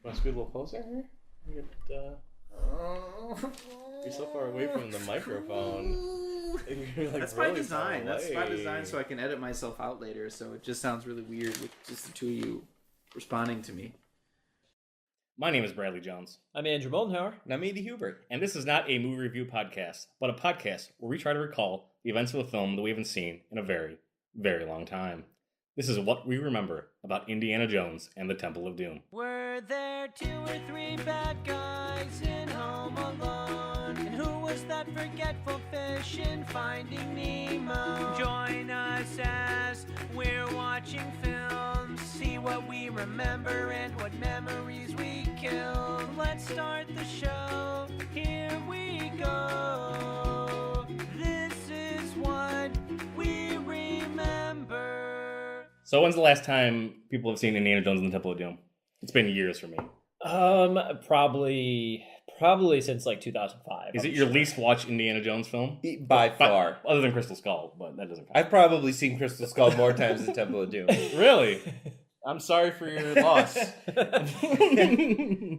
Want to scoot a little closer here? You're so far away from the microphone. You're like That's really by design. far That's by away. design, so I can edit myself out later. So it just sounds really weird with just the two of you responding to me. My name is Bradley Jones, I'm Andrew Moldenhauer. And I'm Andy Hubert. and this is not a movie review podcast, but a podcast where we try to recall the events of a film that we haven't seen in a very, very long time. This is what we remember about Indiana Jones and the Temple of Doom. Were there 2 or 3 bad guys in Home Alone? And who was that forgetful fish in Finding Nemo? Join us as we're watching films. See what we remember and what memories we kill. Let's start the show. Here we go. This is what we remember. So when's the last time people have seen Indiana Jones and the Temple of Doom? It's been years for me. Probably since like 2005. Is I'm it your sure. least watched Indiana Jones film? By far. Other than Crystal Skull, but that doesn't count. I've probably seen Crystal Skull more times than Temple of Doom. Really? I'm sorry for your loss.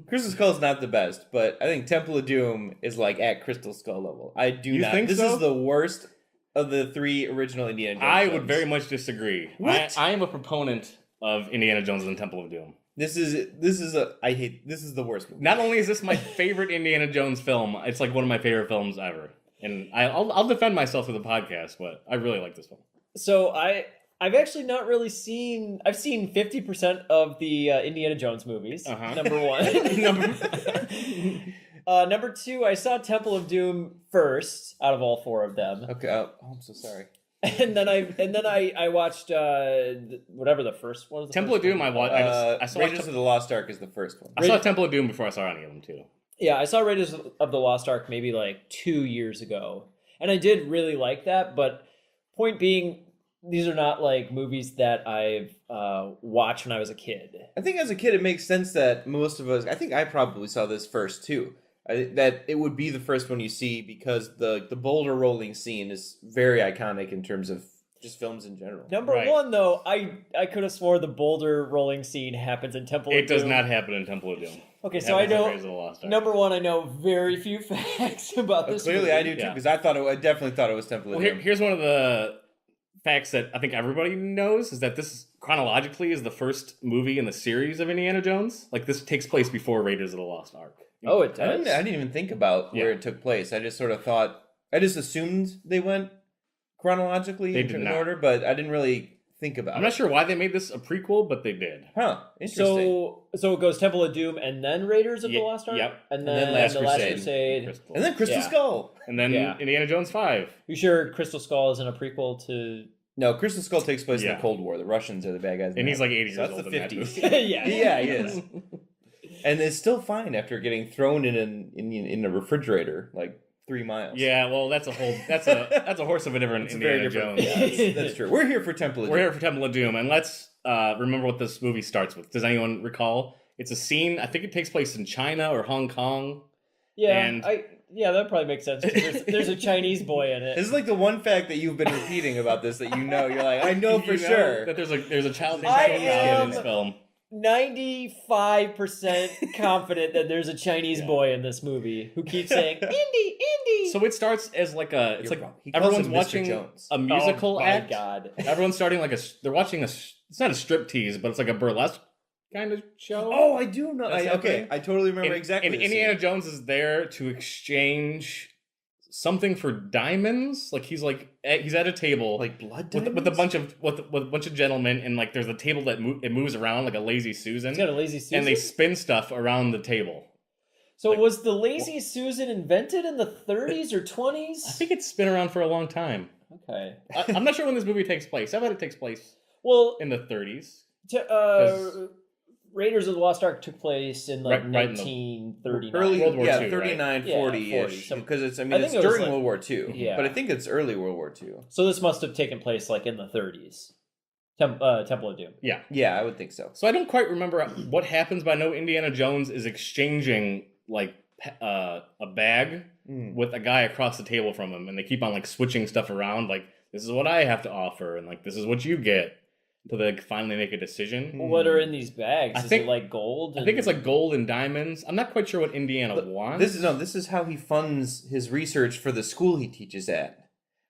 Crystal Skull's not the best, but I think Temple of Doom is like at Crystal Skull level. I do You not. think This so? is the worst of the 3 original Indiana Jones I films. would very much disagree. What? I am a proponent of Indiana Jones and the Temple of Doom. This is the worst movie. Not only is this my favorite Indiana Jones film, it's like one of my favorite films ever. And I'll defend myself through the podcast, but I really like this film. So I've actually not really seen. I've seen 50% of the Indiana Jones movies. Uh-huh. Number one. Number two, I saw Temple of Doom first out of all 4 of them, Okay, oh, I'm so sorry. and then I watched whatever the first one was. Temple of Doom, I saw Raiders of the Lost Ark is the first one. I saw Temple of Doom before I saw any of them too. Yeah, I saw Raiders of the Lost Ark maybe like 2 years ago, and I did really like that. But point being, these are not like movies that I've watched when I was a kid. I think as a kid, it makes sense that most of us. I think I probably saw this first too. That it would be the first one you see because the boulder rolling scene is very iconic in terms of just films in general. Number Right. one, though, I could have swore the boulder rolling scene happens in Temple of It does Doom. not happen in Temple of Doom. Okay, It so I happens in know Raiders of the Lost Ark. number one, I know very few facts about this. Clearly, movie. I do too Yeah. because I definitely thought it was Temple of Well, Doom. here's one of the facts that I think everybody knows is that this chronologically is the first movie in the series of Indiana Jones. Like this takes place before Raiders of the Lost Ark. Oh, it I does. didn't even think about where Yeah. it took place. I just sort of thought, I just assumed they went chronologically They in did in not. order, but I didn't really think about I'm it. not sure why they made this a prequel, but they did. Huh, interesting. So it goes Temple of Doom and then Raiders of the Ye- Lost Ark? yep. And then then Last the Last Crusade. Crusade. Crystal. And then Crystal Yeah. Skull. And then Yeah. Indiana Jones 5. You sure Crystal Skull isn't a prequel to... No, Crystal Skull takes place in Yeah. the Cold War. The Russians are the bad guys. in And he's that. like 80 So years that's old the in that 50s. movie. yeah. Yeah, he is. And it's still fine after getting thrown in a refrigerator like 3 miles. Yeah, well, that's a horse of a different It's a Indiana very different. Jones. Yeah, that's true. We're here for Temple of We're Doom. here for Temple of Doom, and let's remember what this movie starts with. Does anyone recall? It's a scene. I think it takes place in China or Hong Kong. Yeah, And- that probably makes sense. 'Cause there's a Chinese boy in it. This is like the one fact that you've been repeating about this that you know. You're like, I know for You know sure. that there's a child named I Chinese kid in am- this film. 95% confident that there's a Chinese Yeah. boy in this movie who keeps saying, Indy, Indy! So it starts as like a. It's You're like wrong. He calls everyone's him Mr. watching Jones. a musical oh, my act. God. Everyone's starting like they're watching it's not a strip tease, but it's like a burlesque kind of show. Oh, I do know. That's Okay, happening. I totally remember exactly. And this Indiana scene. Jones is there to exchange something for diamonds. Like he's at a table like blood with a bunch of gentlemen, and like there's a table that it moves around like a lazy Susan, He's got a lazy Susan. and they spin stuff around the table. So like- was the lazy Susan invented in the 30s or 20s? I think it's been around for a long time. Okay. I'm not sure when this movie takes place. I bet it takes place Well, in the 30s. Raiders of the Lost Ark took place in like Right in the- 1939. early World War yeah, II, 39, right? 40 Yeah, 40, ish. some- Because it's I it's think it was during like- World War II. Yeah. But I think it's early World War II. So this must have taken place like in the 30s. Temple of Doom. Yeah. Yeah, I would think so. So I don't quite remember what happens, but I know Indiana Jones is exchanging like a bag with a guy across the table from him, and they keep on like switching stuff around. Like, this is what I have to offer, and like this is what you get. until they finally make a decision. What are in these bags? I Is think- it like gold? I think it's like gold and diamonds. I'm not quite sure what Indiana wants. This is how he funds his research for the school he teaches at.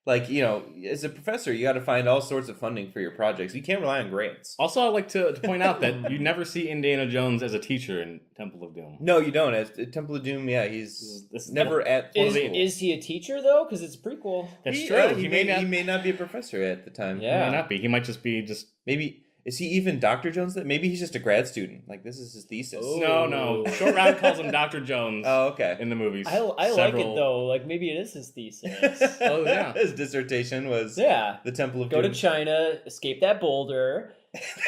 Like, as a professor, you got to find all sorts of funding for your projects. You can't rely on grants. Also, I'd like to point out that you never see Indiana Jones as a teacher in Temple of Doom. No, you don't. At Temple of Doom, yeah, he's This is never at Is, school. is he a teacher though? Because it's a prequel. That's He- true. He may not be a professor at the time. Yeah. He may not be. He might just be Maybe is he even Dr. Jones? That maybe he's just a grad student. Like this is his thesis. Oh. No. Short Round calls him Dr. Jones Oh, okay. in the movies. I like it Several- though. Like maybe it is his thesis. Oh, yeah. His dissertation was Yeah. the Temple of Go to Doom. China, escape that boulder.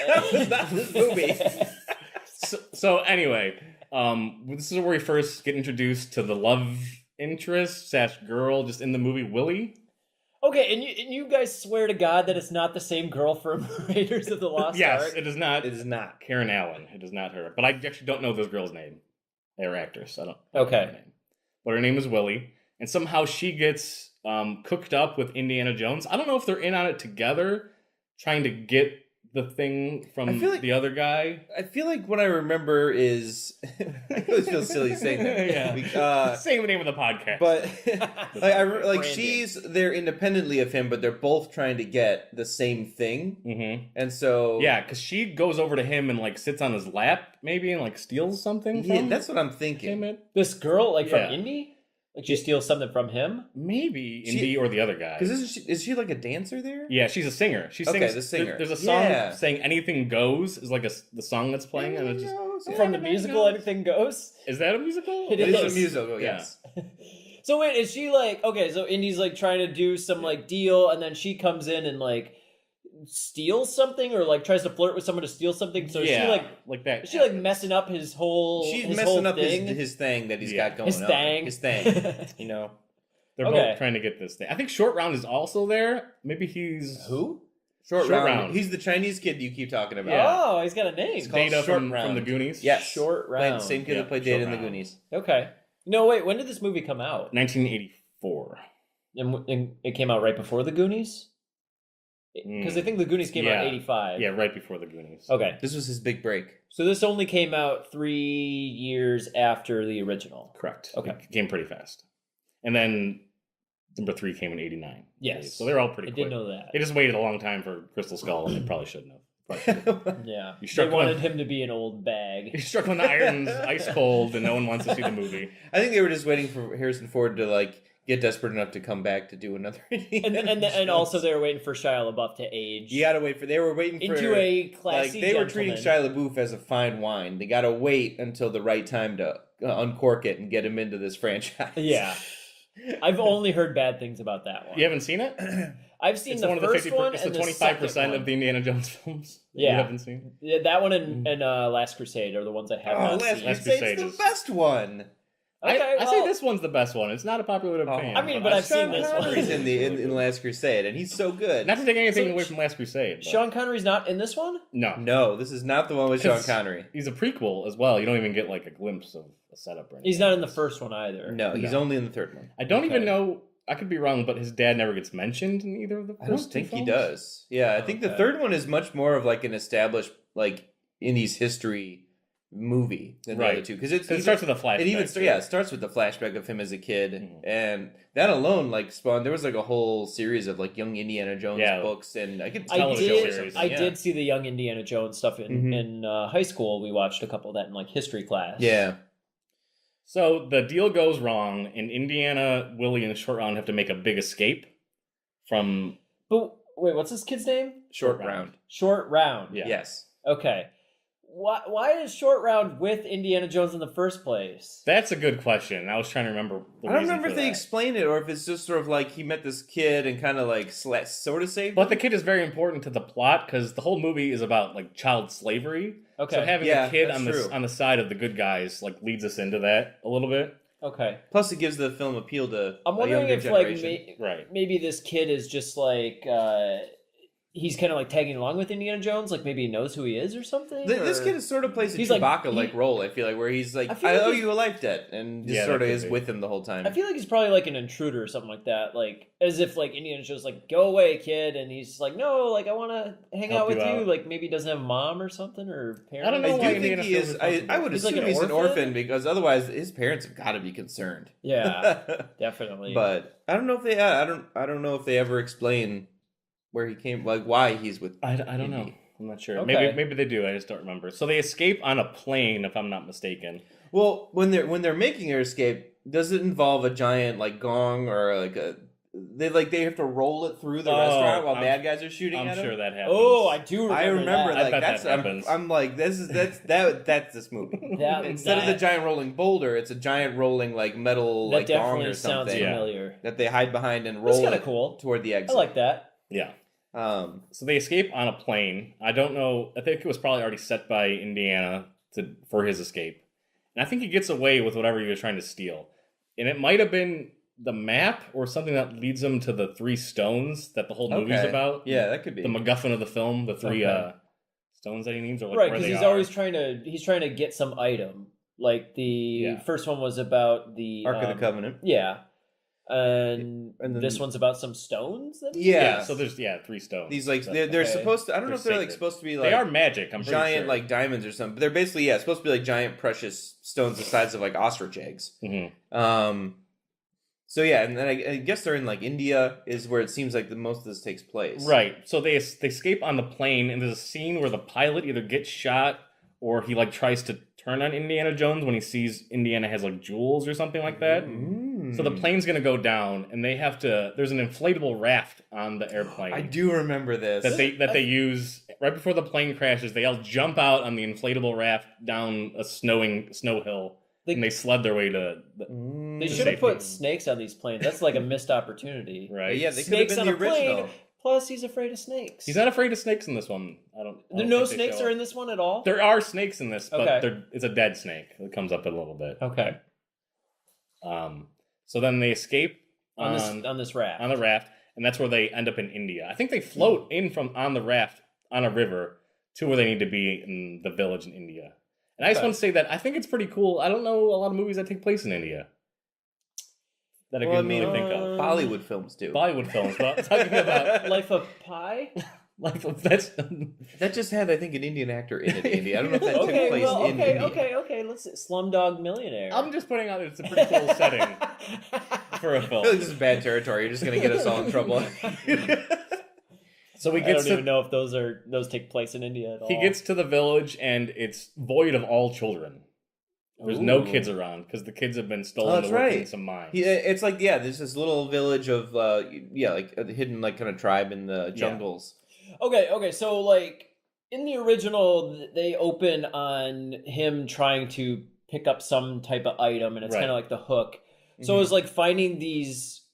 That was not this movie. So anyway, this is where we first get introduced to the love interest / girl just in the movie, Willie. Okay, and you guys swear to God that it's not the same girl from Raiders of the Lost Yes, Ark? it is not. It is not. Karen Allen. It is not her. But I actually don't know this girl's name. Or actress. I don't Okay. know her name. But her name is Willie. And somehow she gets cooked up with Indiana Jones. I don't know if they're in on it together, trying to get the thing from I feel like- the other guy. I feel like what I remember is I always feel silly saying that. Yeah. Saying the name of the podcast. But Branding. she's there independently of him, but they're both trying to get the same thing, Mm-hmm. and so Yeah, because she goes over to him and like sits on his lap, maybe, and like steals something from yeah, that's what I'm him. thinking. This girl, like Yeah. from Indy? Like she steals something from him? Maybe She- Indy or the other guy. Because is she like a dancer there? Yeah, she's a singer. She Okay, sings. the singer. There's a song Yeah. saying "Anything Goes" is like the song that's playing, and it just From the musical Anything Goes? is that a musical? It It is is. a musical, Yeah. yes. So wait, is she like okay? So Indy's like trying to do some like deal, and then she comes in and like steals something, or like tries to flirt with someone to steal something. So yeah, is that. she like messing up his whole? She's his messing whole up thing? his thing that he's Yeah. got going His on. thing. His thing. They're Okay. both trying to get this thing. I think Short Round is also there. Maybe he's Who? Short Short round. Round. He's the Chinese kid you keep talking about. Yeah. Oh, he's got a name. It's called Data Short from Round. the Goonies. Yes. Short Playing Round. the same kid Yeah, that played Short Data in the Round. Goonies. Okay. No, wait. When did this movie come out? 1984. And it came out right before the Goonies. Because I think the Goonies came out Yeah. in '85. Yeah, right before the Goonies. Okay. This was his big break. So this only came out 3 years after the original. Correct. Okay. It came pretty fast. And then number 3 came in 89. Yes. So they're all pretty I quick. did know that. They just waited a long time for Crystal Skull, and they probably shouldn't have. Probably shouldn't have. Yeah. You They struck wanted one. him to be an old bag. He struck when the iron's ice cold, and no one wants to see the movie. I think they were just waiting for Harrison Ford to like get desperate enough to come back to do another. And also they were waiting for Shia LaBeoff to age you gotta wait for. They were waiting for into a like classy they were gentleman. treating Shia LaBeouf as a fine wine. They gotta wait until the right time to uncork it and get him into this franchise. Yeah. I've only heard bad things about that one. You haven't seen it? I've seen It's the one of the first 50. one It's and the the 25% second of the Indiana Jones films. That Yeah. you haven't seen. Yeah, that one and Last Crusade are the ones I have Oh, not Last seen. Last Crusade's Crusade the is- best one. Okay, I well, say this one's the best one. It's not a popular opinion. I mean, but I've seen Sean this one. Connery's in Last Crusade, and he's so good. Not to take anything So away from Last Crusade. But Sean Connery's not in this one? no, No, this is not the one with Sean 'Cause Connery. he's a prequel as well. You don't even get like a glimpse of a setup or anything. He's not in the first one either. No, he's No. only in the third one. I don't even Okay. know. I could be wrong, but his dad never gets mentioned in either of the first I don't two think he films? does. Yeah, I think the Okay. third one is much more of like an established like Indies history movie than the Right. other two because It starts with a flashback. it even too. it starts with the flashback of him as a kid, Mhm. and that alone like spawned. There was like a whole series of like young Indiana Jones Yeah. books, and I could I Television did. series. I yeah. did see the young Indiana Jones stuff in Mhm. in high school. We watched a couple of that in like history class. Yeah, So the deal goes wrong, and Indiana, Willie, and Short Round have to make a big escape from. But wait, what's this kid's name? short Round. round. Short Round. Yeah. Yes, Okay. Why is Short Round with Indiana Jones in the first place? That's a good question. I was trying to remember. The I don't reason remember for if they that. explain it or if it's just sort of like he met this kid and kind of like sort of saved. But him. the kid is very important to the plot because the whole movie is about like child slavery. Okay. So having Yeah, a kid that's on the true. on the side of the good guys like leads us into that a little bit. Okay. Plus, it gives the film appeal to I'm a wondering younger if like generation. Right. maybe this kid is just like he's kind of like tagging along with Indiana Jones, like maybe he knows who he is or something. This or- kid sort of plays a He's like- Chewbacca-like role, I feel like, where he's like, I feel I like owe he's- you a life debt, and just Yeah, sort that of could is be. with him the whole time. I feel like he's probably like an intruder or something like that, like as if like Indiana Jones like go away, kid, and he's just like no, like I want to hang Help out with you you. out. Like maybe he doesn't have a mom or something or parents. I don't know I why do think Indiana he feels is. responsible. I would He's like assume an he's an orphan? orphan because otherwise his parents have got to be concerned. Yeah, definitely. But I don't know if they. I don't know if they ever explain where he came, like why he's with. I don't know. Indy. I'm not sure. Okay. Maybe they do. I just don't remember. So they escape on a plane, if I'm not mistaken. Well, when they're making their escape, does it involve a giant like gong or like a? They have to roll it through the Oh, restaurant while I'm- bad guys are shooting I'm at him. sure that happens. oh, I do. Remember I remember that. I like bet that's that happens. I'm like that's this movie. That- Instead of the that- giant rolling boulder, it's a giant rolling like metal That like gong definitely or sounds something Yeah. familiar. that they hide behind and That's roll kind of it cool. toward the I exit. like that. Yeah. Um, So they escape on a plane. I don't know. I think it was probably already set by Indiana for his escape. And I think he gets away with whatever he was trying to steal. And it might have been the map or something that leads him to the 3 stones that the whole movie's okay. about. Yeah, that could be. The MacGuffin of the film, the 3 Okay. stones that he needs, or like Right, where because they he's are. always trying to get some item. Like the Yeah. first one was about the Ark of the Covenant. Yeah, and then- this one's about some stones. Then? Yeah. So there's 3 stones. These like So they're okay. supposed to. I don't know They're if they're like sacred. supposed to be like they are magic. I'm pretty giant sure. like diamonds or something. But they're basically supposed to be like giant precious stones the size of like ostrich eggs. Mhm. So yeah, and then I guess they're in like India is where it seems like the most of this takes place. Right. So they escape on the plane, and there's a scene where the pilot either gets shot or he like tries to turn on Indiana Jones when he sees Indiana has like jewels or something like that. Mm. So the plane's gonna go down, and they have to. There's an inflatable raft on the airplane I do remember this. that they use right before the plane crashes. They all jump out on the inflatable raft down a snow hill, and they sled their way to. They The should have put safety. snakes on these planes. That's like a missed opportunity. Right. Yeah, they could have Snakes been on the a plane. original. Plus, he's afraid of snakes. He's not afraid of snakes in this one. I don't No think they snakes show are up. in this one at all. There are snakes in this, but Okay. it's a dead snake that comes up a little bit. Okay. So then they escape On this raft. on the raft, and that's where they end up in India. I think they float in from on the raft on a river to where they need to be in the village in India. And I just Okay. want to say that I think it's pretty cool. I don't know a lot of movies that take place in India that I Well, I can mean, really think of. Bollywood films do. Bollywood films, but I'm talking about Life of Pi. like that's That just had, I think, an Indian actor in it. India. I don't know if that took Okay, place well, in India. okay. Let's see. Slumdog Millionaire. I'm just putting out it's a pretty cool setting for a I film. feel like this is bad territory. You're just gonna get us all in trouble. So he I gets don't to even know if those take place in India at all. he gets to the village and it's void of all children. There's no Ooh. kids around because the kids have been Oh, stolen that's to work in right. some mines. It's like there's this little village of like a hidden like kind of tribe in the jungles. Okay. So like in the original, they open on him trying to pick up some type of item, and it's Right. kind of like the hook. So Mhm. it's like finding these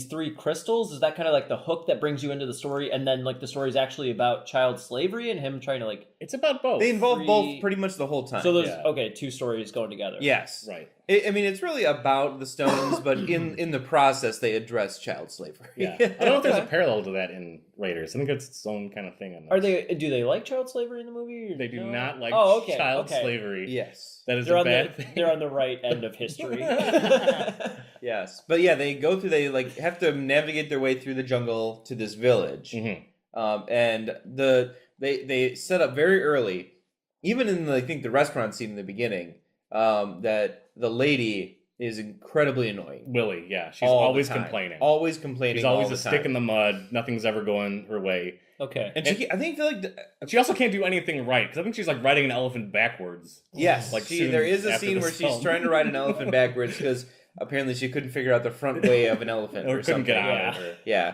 3 crystals. Is that kind of like the hook that brings you into the story, and then like the story is actually about child slavery and him trying to like. It's about both. They involve Three- both pretty much the whole time. So there's yeah. 2 stories going together. yes, Right. I mean, it's really about the stones, but in the process, they address child slavery. Yeah. I don't know if there's a Okay. parallel to that in Raiders. I think it's its own kind of thing. In Are this. do they like child slavery in the movie? Or They do no? not like Oh, okay, child okay. slavery. Yes. That is They're a on bad the thing. they're on the right end of history. Yes. But yeah, they like have to navigate their way through the jungle to this village. Mhm. And they set up very early, even in I think the restaurant scene in the beginning, that the lady is incredibly annoying. Willie, yeah. She's All the always time. complaining. Always complaining. She's always all a the stick in time. the mud. Nothing's ever going her way. Okay. And she, I think, feel like She also can't do anything right because I think she's like riding an elephant backwards. yes, Like, she, soon there is a after scene this where she's film. trying to ride an elephant backwards because apparently she couldn't figure out the front way of an elephant Or or, couldn't something. get out yeah. of her. Yeah.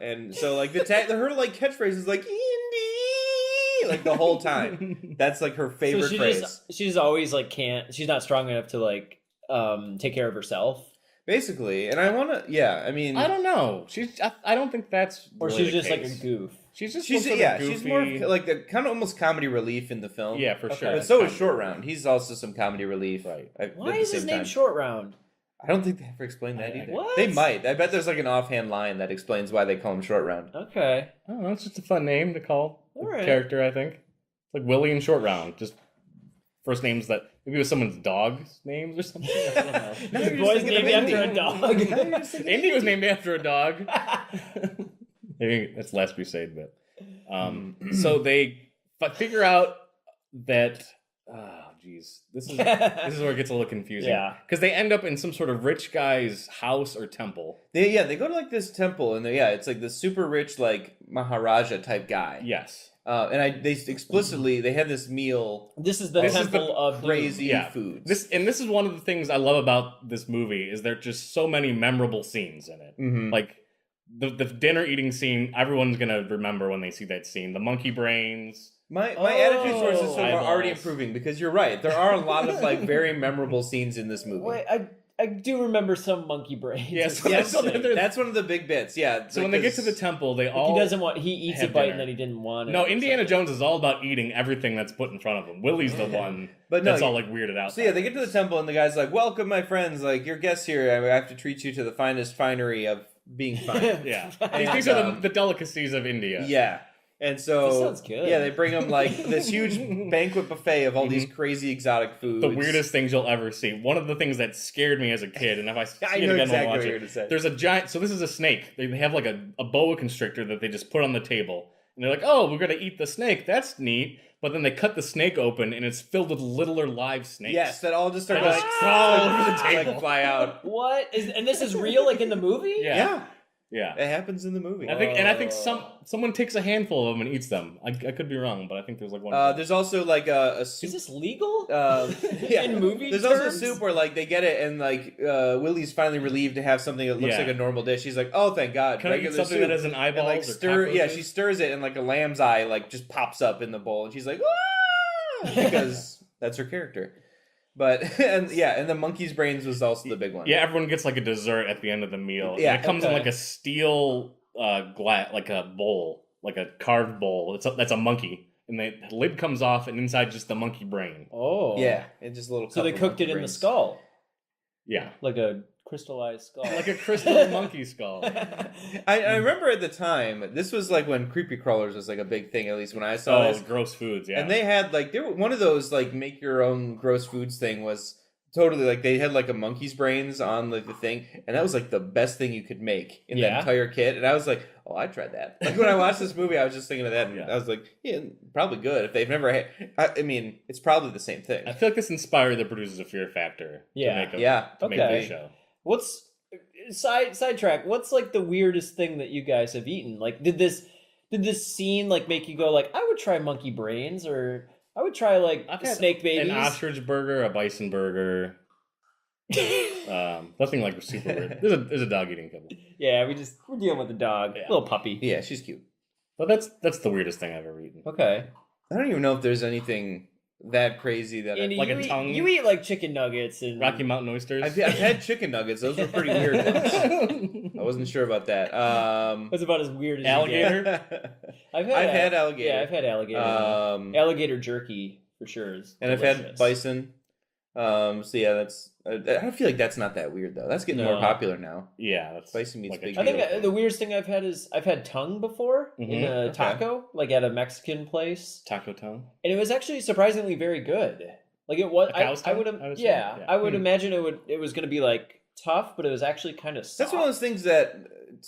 And so like her like catchphrase is like Indy like the whole time. That's like her favorite So she phrase. she's always like she's not strong enough to like take care of herself, Basically. And I wanna I mean I don't know. I don't think that's or really she's the just like a case. goof. She's just she's sort of she's more goofy. like a kind of almost comedy relief in the film. Yeah, for Okay. sure. But so is Short Round. He's also some comedy relief. Right. At Why the is same his name time. Short Round? I don't think they ever explained that either. What? They might. I bet there's like an offhand line that explains why they call him Short Round. Okay. I don't know. It's just a fun name to call All the right. character. I think it's like Willie and Short Round. Just first names that maybe it was someone's dog's names or something. I don't know. Now The you're just boy's thinking of named after Indy. a dog. Now you're just thinking Indy was named after a dog. Maybe that's Last Crusade, but so they figure out that this is where it gets a little confusing. Yeah. Because they end up in some sort of rich guy's house or temple. They go to like this temple, and it's like this super rich like Maharaja type guy. Yes. They explicitly they have this meal. This is the This is temple the of crazy Yeah. foods. This is one of the things I love about this movie is there are just so many memorable scenes in it. Mhm. Like the dinner eating scene, everyone's gonna remember when they see that scene. The monkey brains. My attitude towards this film are Eyeballs. already improving because you're right. There are a lot of like very memorable scenes in this movie. Wait, I do remember some monkey brains. Yes, Yes, So they're- that's one of the big bits. Yeah. So when they get to the temple, they Like all he eats a have bite dinner. and then he didn't want it. No, or Indiana something. Jones is all about eating everything that's put in front of him. Willie's the one But no, that's all like weirded out. So yeah, they get to the temple and the guy's like, "Welcome, my friends. Like your guests here. I have to treat you to the finest finery of being fine." Yeah, And, these are the delicacies of India. Yeah. And so This sounds good. Yeah, they bring him like this huge banquet buffet of all these crazy exotic foods. The weirdest things you'll ever see. One of the things that scared me as a kid, and if I see I it know again, exactly I'll what watch you're it. gonna say. There's a giant. So this is a snake. They have like a boa constrictor that they just put on the table, and they're like, "Oh, we're gonna eat the snake. That's neat." But then they cut the snake open, and it's filled with littler live snakes. Yes, that all just start They to just like crawl over the like, table. fly out. What is? And this is real, like in the movie? Yeah. Yeah. It happens in the movie. I think someone takes a handful of them and eats them. I could be wrong, but I think there's like one. There's also like a soup. Is this legal? Yeah. In movie There's terms? also soup where like they get it and like Willie's finally relieved to have something that looks Yeah. like a normal dish. She's like, "Oh, thank God!" Can I eat regular something soup. that has an eyeball? And like she stirs it and like a lamb's eye like just pops up in the bowl and she's like, "Ah!" because that's her character. But and the monkey's brains was also the big one. Yeah, everyone gets like a dessert at the end of the meal. Yeah, and it comes in okay. like a steel glass, like a bowl, like a carved bowl. That's a monkey, and the lid comes off, and inside just the monkey brain. Oh. Yeah, and just a little. So they couple cooked it monkey in the brains. skull, Yeah, like a crystallized skull. like a crystal monkey skull. I remember at the time this was like when creepy crawlers was like a big thing. At least when I saw Oh, this. gross foods. Yeah, And they had like they were one of those like make your own gross foods thing was totally like they had like a monkey's brains on like the thing, and that was like the best thing you could make in the Yeah. entire kit. And I was like, oh, I tried that. Like when I watched this movie, I was just thinking of that, and Yeah. I was like, yeah, probably good if they've never had. I mean, it's probably the same thing. I feel like this inspired the producers of Fear Factor. Yeah. to make Yeah. to make Okay. this show. What's sidetrack? What's like the weirdest thing that you guys have eaten? Like, did this scene like make you go like, I would try monkey brains, or I would try like I've had snake babies? An ostrich burger, a bison burger. Nothing like super weird. There's a dog eating couple, Yeah, we're dealing with the dog, Yeah. little puppy. Yeah, she's cute. but that's the weirdest thing I've ever eaten. Okay. I don't even know if there's anything that crazy that Andy, Like you a eat, tongue? You eat like chicken nuggets and Rocky Mountain oysters. I've had chicken nuggets. Those were pretty weird ones. I wasn't sure about that. That's about as weird as Alligator? You get. I've had alligator. Yeah, I've had alligator. Alligator jerky for sure is and I've had delicious. bison. So yeah, that's. I feel like that's not that weird though. That's getting more No. popular now. Yeah, that's Bison meat's like a big I think deal. the weirdest thing I've had is I've had tongue before in Mhm. a Okay. taco, like at a Mexican place, taco tongue. and it was actually surprisingly very good. Like it was, A cow's I tongue, would, I would say? yeah, Yeah. I would Hmm. imagine it was going to be like tough, but it was actually kind of soft. That's one of those things that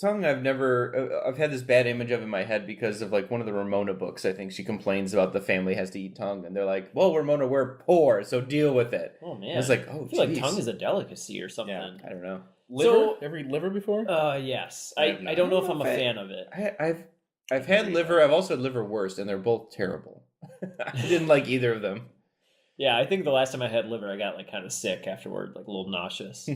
tongue I've never. I've had this bad image of in my head because of like one of the Ramona books. I think she complains about the family has to eat tongue, and they're like, "Well, Ramona, we're poor, so deal with it." Oh man, I was like, "Oh, I feel like geez." tongue is a delicacy or something. Yeah. I don't know. Liver? So- Ever eat liver before? Yes, I I have not. I don't know if I don't I'm a know if I- fan of it. I've had liver. I've also had liverwurst, and they're both terrible. I didn't like either of them. Yeah, I think the last time I had liver, I got like kind of sick afterward, like a little nauseous.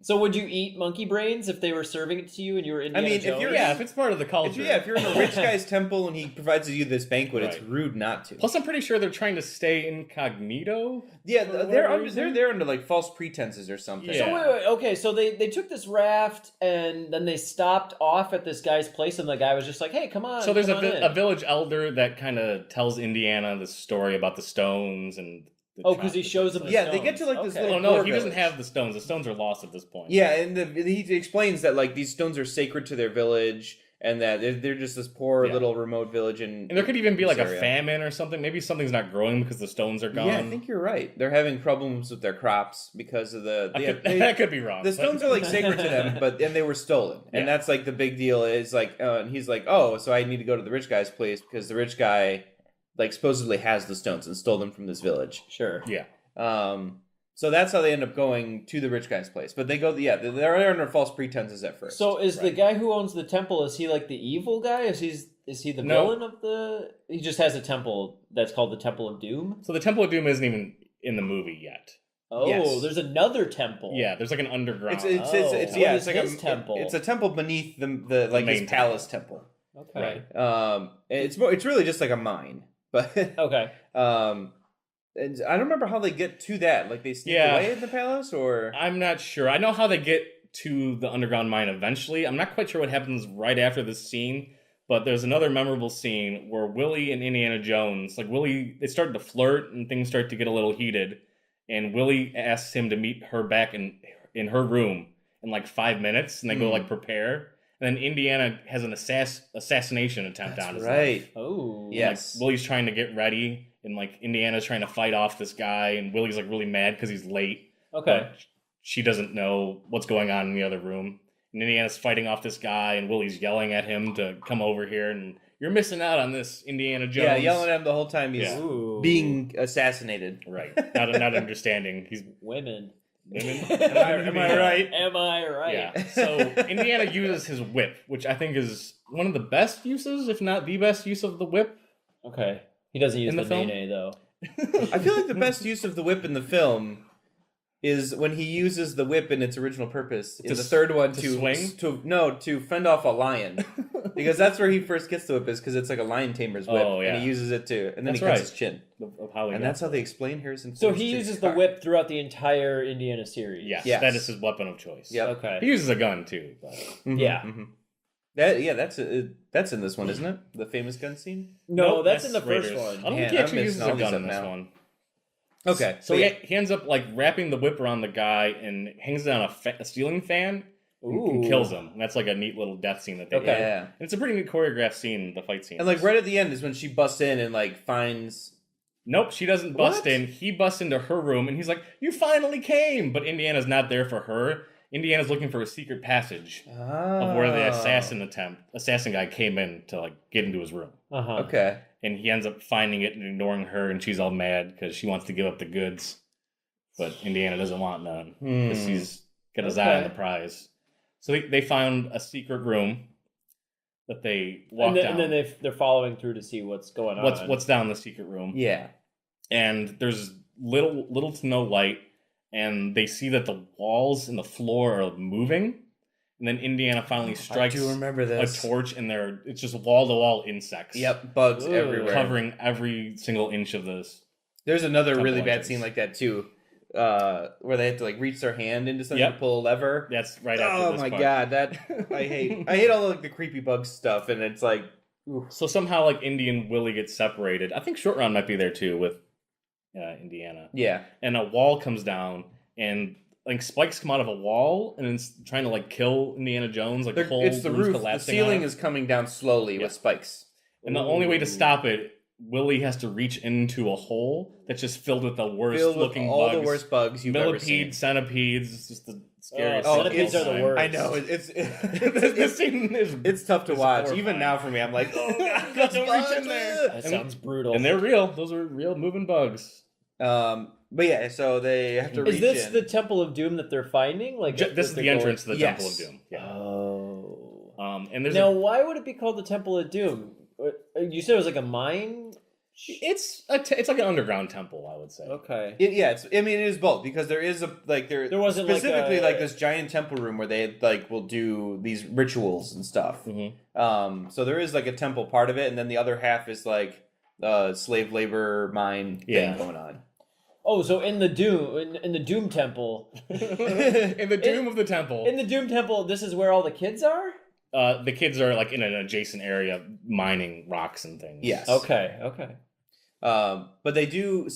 So would you eat monkey brains if they were serving it to you and you were Indiana mean, if Jones? you're- yeah, if it's part of the culture. If you're in a rich guy's temple and he provides you this banquet, it's Right. rude not to. Plus, I'm pretty sure they're trying to stay incognito. Yeah, For they're whatever under, reason? they're there under like false pretenses or something. Yeah. So wait, okay, so they took this raft and then they stopped off at this guy's place and the guy was just like, "Hey, come on." So there's come on in." a village elder that kind of tells Indiana the story about the stones and Oh, because he shows them the Yeah, stones. they get to, like, this Okay. little- Oh no, Core he doesn't village. have the stones. The stones are lost at this point. Yeah, and he explains that like these stones are sacred to their village, and that they're just this poor Yeah. little remote village. And there could even be like this a area. famine or something. Maybe something's not growing because the stones are gone. Yeah, I think you're right. They're having problems with their crops because of the. that could be wrong. The but- stones are like sacred to them, and they were stolen, and Yeah. that's like the big deal. Is like, and he's like, oh, so I need to go to the rich guy's place because the rich guy, like, supposedly has the stones and stole them from this village. Sure. Yeah. So that's how they end up going to the rich guy's place. But they go, they're under false pretenses at first. So is the Right. guy who owns the temple, is he like the evil guy? Is he the No. villain of the... He just has a temple that's called the Temple of Doom? So the Temple of Doom isn't even in the movie yet. Oh, Yes. there's another temple. Yeah, there's like an underground. it's Oh. it's What yeah, is it's like his temple? It's a temple beneath the like main his palace temple. Okay. Right. It's really just like a mine, but Okay. and I don't remember how they get to that. Like they sneak Yeah. away in the palace, or I'm not sure. I know how they get to the underground mine eventually. I'm not quite sure what happens right after this scene, but there's another memorable scene where Willie and Indiana Jones, like Willie, they start to flirt and things start to get a little heated, and Willie asks him to meet her back in her room in like 5 minutes, and they go like prepare. And then Indiana has an assassination attempt on his life. right? Oh. And, Yes. like, Willie's trying to get ready, and like Indiana's trying to fight off this guy, and Willie's like really mad because he's late. Okay. But she doesn't know what's going on in the other room. And Indiana's fighting off this guy, and Willie's yelling at him to come over here, and you're missing out on this, Indiana Jones. Yeah, yelling at him the whole time he's Yeah. Ooh. being assassinated. Right. Not understanding. He's Women. women. Am I right? Am I right? Yeah. So Indiana uses his whip, which I think is one of the best uses, if not the best use of the whip. Okay. He doesn't use In the the film? nene, though. I feel like the best use of the whip in the film is when he uses the whip in its original purpose in To the third one to swing? to fend off a lion, because that's where he first gets the whip, is because it's like a lion tamer's whip, Oh, yeah. and he uses it to, and then That's he cuts right. his chin, Of how he and got that's how they explain Harrison. So Ford's he chin uses the scar. whip throughout the entire Indiana series. Yes, Yes. that is his weapon of choice. Yep. Okay. He uses a gun too. But Mhm, Yeah. mhm. That's in this one, isn't it? The famous gun scene. No, Nope, that's in the first Raiders. one. I don't Man, think he I'm actually missing uses all a these gun up in this now. one. Okay, So he ends up like wrapping the whip around the guy and hangs it on a ceiling fan and Ooh. kills him. And that's like a neat little death scene that they Okay. did. yeah. And it's a pretty neat choreographed scene, the fight scene. And like right at the end is when she busts in and like finds. Nope, she doesn't bust What? in. He busts into her room and he's like, "You finally came!" But Indiana's not there for her. Indiana's looking for a secret passage of where the assassin guy came in to like get into his room. Uh-huh. Okay. And he ends up finding it and ignoring her, and she's all mad because she wants to give up the goods, but Indiana doesn't want none because he's got his eye on the Okay. prize. So they found a secret room that they walk And then, down. and then they're following through to see what's going on. what's down the secret room? Yeah. And there's little to no light, and they see that the walls and the floor are moving. And then Indiana finally strikes I do remember a this. torch, and it's just wall to wall insects. Yep, bugs Ooh. everywhere. Covering every single inch of this. There's another Temple really bad entrance. scene like that too, where they have to like reach their hand into something Yep. to pull a lever. That's right after Oh this my part. god, that I hate all like the creepy bug stuff, and it's like, So somehow, like, Indy and Willie get separated. I think Short Round might be there too with Indiana. yeah, And a wall comes down, and like spikes come out of a wall, and it's trying to like kill Indiana Jones. Like the whole it's the room's roof. The collapsing ceiling on him. is coming down slowly Yeah. with spikes. And the only way to stop it, Willie has to reach into a hole that's just filled with the worst Filled with looking all bugs. the worst bugs you've ever seen. Millipedes, centipedes. It's just the scariest. Oh, thing of centipedes all are the time. worst. I know this it's scene is it's tough to It's watch. horrifying. Even now for me, I'm like, oh god, Don't reach in there. That sounds brutal. and they're real. Those are real moving bugs. But yeah, so they have to reach Is this in. the Temple of Doom that they're finding? Like This is that the they're entrance to the Yes. Temple of Doom. going- Yeah. Oh. And there's Now, why would it be called the Temple of Doom? You said it was like a mine. it's like an underground temple, I would say. Okay. it is both, because there is there wasn't, like, specifically a- like this giant temple room where they like will do these rituals and stuff. Mhm. So there is like a temple part of it, and then the other half is like slave labor mine Yeah. thing going on. Oh, so in the Doom, in the Doom Temple, In the Doom of the Temple, in the Doom Temple, this is where all the kids are. the kids are like in an adjacent area mining rocks and things. Yes. Okay. Okay. But they do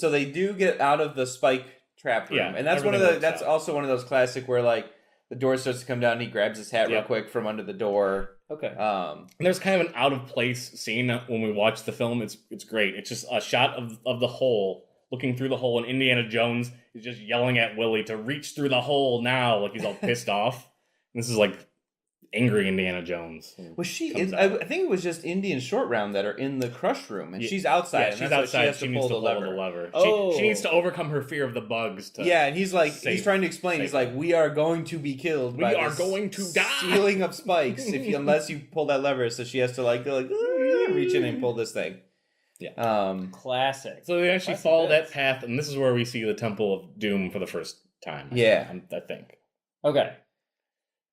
get out of the spike trap room, Yeah, and that's everything works that's out. also one of those classic where like the door starts to come down, and he grabs his hat real Yep. quick from under the door. Okay. And there's kind of an out of place scene when we watch the film. It's great. It's just a shot of the hole, looking through the hole, and Indiana Jones is just yelling at Willie to reach through the hole now, like he's all pissed off. And this is like angry Indiana Jones. Was she? Comes I out. think it was just Indy and Short Round that are in the crush room, and Yeah. she's outside. Yeah, and she's that's why outside. She has She to needs pull to the pull lever. the lever. Oh. She needs to overcome her fear of the bugs. Yeah, and he's like, Safe. he's trying to explain. He's Safe. like, we are going to be killed. We by are this going to die." Ceiling of spikes unless you pull that lever. So she has to like go like reach in and pull this thing. Yeah. Classic. So they actually Classic follow bits. that path, and this is where we see the Temple of Doom for the first time. Yeah. I think. Okay.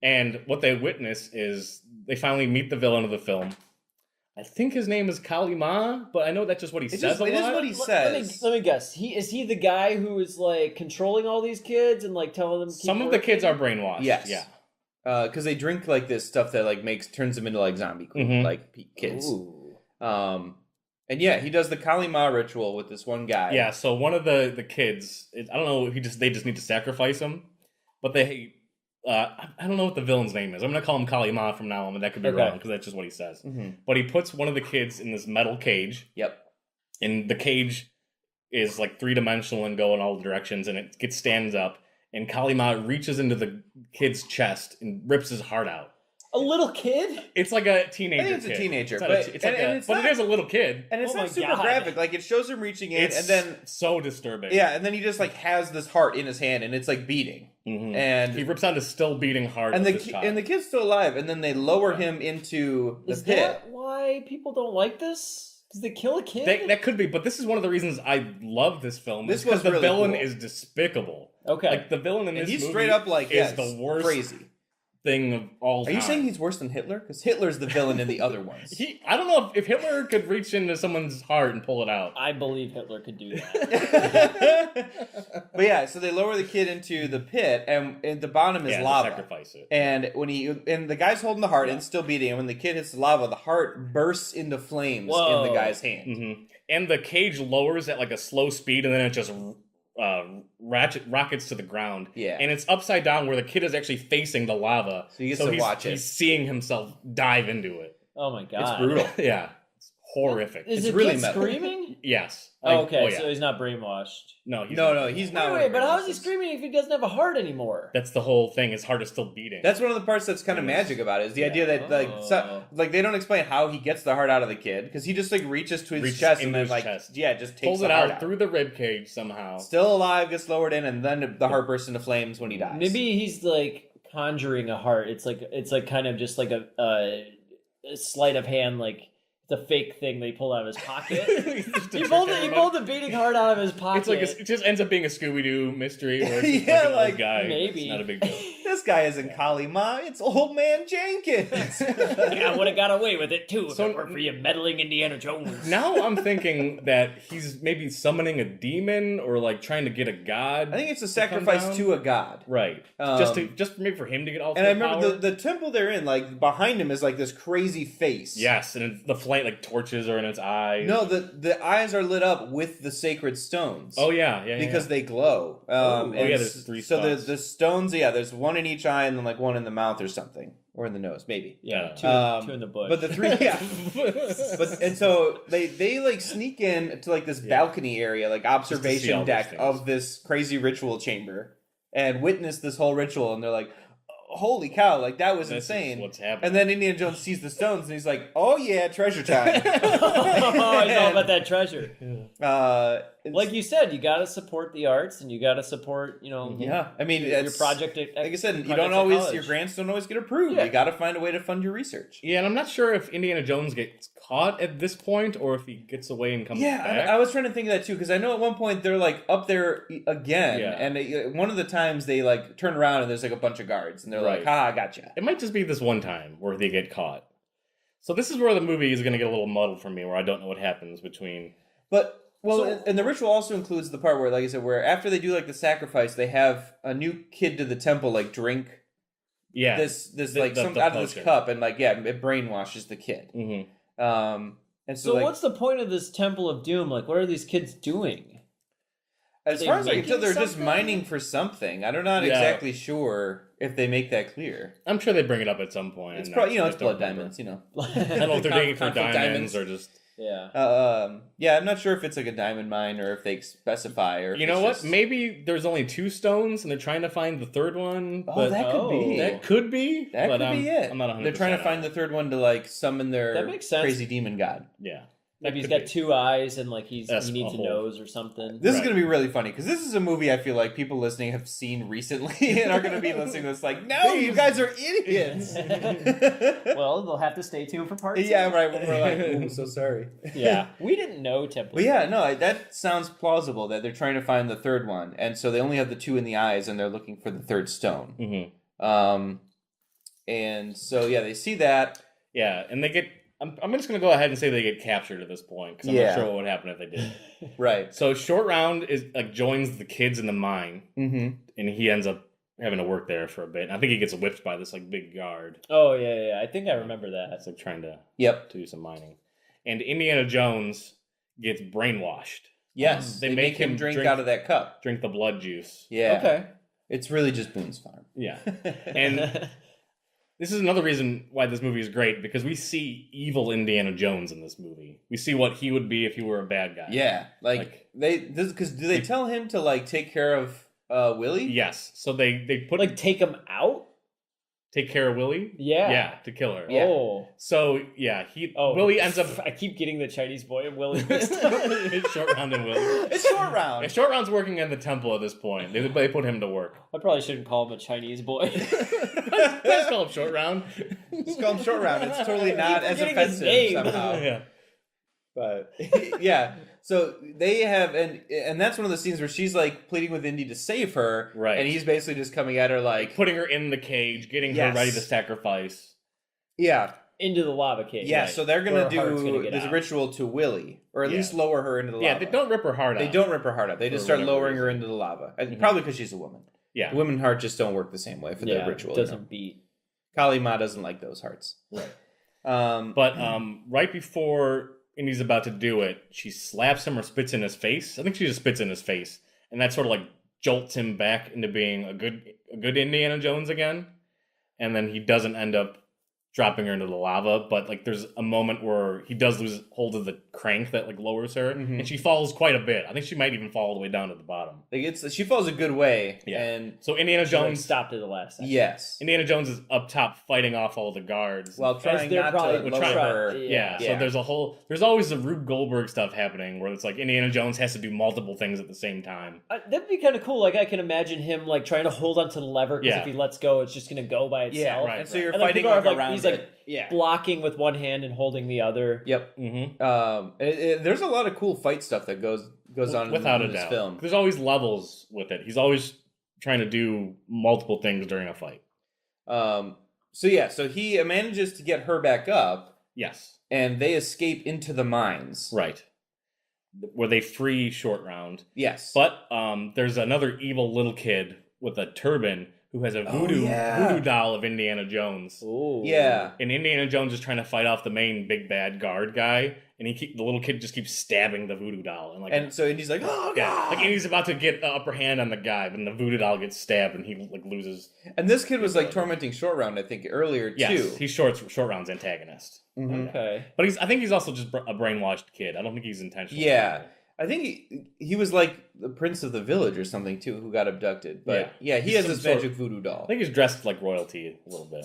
And what they witness is they finally meet the villain of the film. I think his name is Kali Ma, but I know that's just what he says just- a it is lot. what he says. Let me guess. Is he the guy who is like controlling all these kids and like telling them? to keep Some of the working? kids are brainwashed. Yes. Yeah. Because they drink like this stuff that like turns them into like zombie Mhm. kids. Ooh. And yeah, he does the Kali Ma ritual with this one guy. Yeah, so one of the kids, I don't know, they just need to sacrifice him, but I don't know what the villain's name is. I'm gonna call him Kali Ma from now on, but that could be Okay. wrong because that's just what he says. Mhm. But he puts one of the kids in this metal cage, Yep. and the cage is like 3-dimensional and go in all directions, and it stands up, and Kali Ma reaches into the kid's chest and rips his heart out. A little kid? It's like a teenager. I think it's a kid. teenager, It's not but- it's like and it's but not- it is a little kid. And it's Oh not my super God. graphic. Like it shows him reaching in, It's and then so disturbing. yeah, and then he just like has this heart in his hand, and it's like beating, Mhm. and He rips out his still beating heart. and of the this ki- child. and the kid's still alive, and then they lower him into the Is pit. that why people don't like this? Because they kill a kid? That could be, but this is one of the reasons I love this film. This This because was the really villain cool. is despicable. Okay. Like the villain in And this he's movie straight up like is yeah, the it's worst crazy. thing of all Are time. you saying he's worse than Hitler? Because Hitler's the villain in the other ones. I don't know if Hitler could reach into someone's heart and pull it out. I believe Hitler could do that. But yeah, so they lower the kid into the pit, and at the bottom is Yeah, to lava. sacrifice it. And when the guy's holding the heart and still beating, and when the kid hits the lava, the heart bursts into flames in Whoa. the guy's hand. hmm And the cage lowers at like a slow speed, and then it just rockets to the ground. Yeah. And it's upside down where the kid is actually facing the lava. So he gets to watch it. He's seeing himself dive into it. Oh my god. It's brutal. Yeah. It's horrific. Is It's it really kid metal. screaming? Yes. Oh, Like, okay, yeah. so he's not brainwashed. No, he's No, he's not. Wait, but how is he brainwashed. screaming if he doesn't have a heart anymore? That's the whole thing. His heart is still beating. That's one of the parts that's kind of magic about it. Is the Yeah. idea that Oh. like they don't explain how he gets the heart out of the kid because he just like reaches to his Reaches chest and into then his like chest. just takes pulls the it heart out through the rib cage somehow. Still alive, gets lowered in, and then the heart bursts into flames when he dies. Maybe he's like conjuring a heart. It's like kind of just like a sleight of hand, like it's a fake thing they pull out of his pocket. He pulled the beating heart out of his pocket. It's like it just ends up being a Scooby Doo mystery where it's just Yeah, like an like, old guy. maybe. It's not a big deal. This guy isn't Kali Ma, it's Old Man Jenkins. I would have got away with it too if So- it weren't for you meddling Indiana Jones. Now I'm thinking that he's maybe summoning a demon or like trying to get a god. I think it's a come sacrifice down. to a god. Right. just maybe for him to get all. And I full remember power. the temple they're in, like behind him is like this crazy face. Yes, and the flame like torches are in its eyes. No, the eyes are lit up with the sacred stones. Oh yeah. Because they glow. Oh, And yeah, there's three So spots. the stones, yeah, there's one in each eye and then like one in the mouth or something, or in the nose, maybe. Yeah, Yeah. two in the bush. But the three, yeah. But and so they like sneak in to like this balcony area, like see all observation those deck things. of this crazy ritual chamber, and witness this whole ritual, and they're like, "Holy cow! Like that was This is insane!" what's happening. And then Indiana Jones sees the stones, and he's like, "Oh yeah, treasure time!" oh, it's all about that treasure. Like you said, you got to support the arts, and you got to support, yeah, I mean, your it's- project. Like I said, you projects don't at always college. your grants don't always get approved. Yeah. You got to find a way to fund your research. Yeah, and I'm not sure if Indiana Jones gets caught at this point or if he gets away and comes Yeah, back. I was trying to think of that too because I know at one point they're like up there again, Yeah. and one of the times they like turn around and there's like a bunch of guards, and they're like, Right. "Ha, I gotcha." It might just be this one time where they get caught. So this is where the movie is going to get a little muddled for me, where I don't know what happens between. But well, So- and the ritual also includes the part where, like I said, where after they do like the sacrifice, they have a new kid to the temple like drink Yeah. this the- like the some out of this potion. cup, and like yeah, it brainwashes the kid. hmm Um, And So like, what's the point of this Temple of Doom? Like, what are these kids doing? as they far as I can making tell, they're just something? mining for something. I'm not Yeah. exactly sure if they make that clear. I'm sure they bring it up at some point. It's and probably I it's don't blood remember. diamonds, you know. I don't know if they're digging for Conflict diamonds diamonds. or just. Yeah. Yeah, I'm not sure if it's like a diamond mine or if they specify or. If You know it's what? just- Maybe there's only 2 stones and they're trying to find the third one. Oh, but that could Oh. be. that could be. That but could be I'm, it. I'm not 100%. They're trying to find the third one to like summon their That makes sense. crazy demon god. Yeah. Maybe he's could got be. 2 eyes and like he That's needs a awful. nose or something. This is Right. going to be really funny because this is a movie I feel like people listening have seen recently and are going to be listening to this like, no, you guys are idiots. Well, they'll have to stay tuned for part 2. Yeah, right. We're like, "Ooh, I'm so sorry. Yeah. We didn't know Temple. But yeah, no, that sounds plausible that they're trying to find the third one, and so they only have the 2 in the eyes, and they're looking for the third stone. Mm-hmm. And so yeah, they see that. Yeah, and they get. I'm just gonna go ahead and say they get captured at this point because I'm Yeah. not sure what would happen if they did. Right. So Short Round is like joins the kids in the mine, Mm-hmm. and he ends up having to work there for a bit. And I think he gets whipped by this like big guard Oh, yeah. I think I remember that's that. like trying to Yep. do some mining. And Indiana Jones gets brainwashed. Yes. They make him drink out of that cup. Drink the blood juice. Yeah. Okay. It's really just Boone's Farm. Yeah. And this is another reason why this movie is great because we see evil Indiana Jones in this movie. We see what he would be if he were a bad guy. Yeah. Like because do they tell him to like take care of Willie? Yes. So they put like, take him out? take care of Willie. Yeah. Yeah, to kill her. Yeah. Oh. So yeah, Willie ends up I keep getting the Chinese boy and Willie. it's Short Round and Willie. It's Short Round. Yeah, Short Round's working in the temple at this point. They put him to work. I probably shouldn't call him a Chinese boy. Let's call him Short Round. Just call him Short Round. It's totally not as forgetting his offensive name. somehow. Yeah. But yeah, so they have, and that's one of the scenes where she's like pleading with Indy to save her, Right. And he's basically just coming at her like, Putting her in the cage, getting Yes. her ready to sacrifice. yeah, Into the lava cave. yeah. Right. So they're Or gonna her heart's do gonna get this out. ritual to Willie, or at Yeah. least lower her into the lava. Yeah, they don't rip her heart out. They don't rip her heart out. They For just start whatever lowering her reason. into the lava. And Mhm. probably because she's a woman. Yeah. The women heart just don't work the same way for Yeah, the ritual. it doesn't beat. Kali Ma doesn't like those hearts. Right. But But right before Indy's about to do it, she slaps him or spits in his face. I think she just spits in his face, and that sort of like jolts him back into being a good Indiana Jones again. And then he doesn't end up dropping her into the lava, but like there's a moment where he does lose hold of the crank that like lowers her, Mhm. and she falls quite a bit. I think she might even fall all the way down to the bottom. like she falls a good way. Yeah. And So Indiana She, like, Jones, stopped at the last second. yes, Indiana Jones is up top fighting off all the guards. while trying they're not probably to lower trying- her. Yeah, Yeah. so there's always the Rube Goldberg stuff happening where it's like Indiana Jones has to do multiple things at the same time. That'd be kind of cool. Like I can imagine him like trying to hold onto the lever because Yeah. if he lets go, it's just gonna go by Yeah, itself. right. And so you're And, like, fighting people are, like, like, around he's, like, it. Yeah. Blocking with one hand and holding the other. Yep. Mm-hmm. There's a lot of cool fight stuff that goes on Without in a this doubt. film. There's always levels with it. He's always trying to do multiple things during a fight. So he manages to get her back up, Yes, and they escape into the mines. right. Where they free Short Round, Yes. but there's another evil little kid with a turban who has a Oh, voodoo yeah. doll of Indiana Jones. Ooh. yeah. And Indiana Jones is trying to fight off the main big bad guard guy, and the little kid just keeps stabbing the voodoo doll, And so Indy's like, oh yeah, god. like Indy's about to get the upper hand on the guy, but then the voodoo doll gets stabbed, and he like loses. And this kid was like tormenting Short Round, I think, earlier Yes, too. he's Short Round's antagonist, Mhm. Okay. but I think he's also just a brainwashed kid. I don't think he's intentional. Yeah. I think he was like the prince of the village or something too, who got abducted. But yeah, he He's has some this sort- magic voodoo I doll. think he's dressed like royalty a little bit.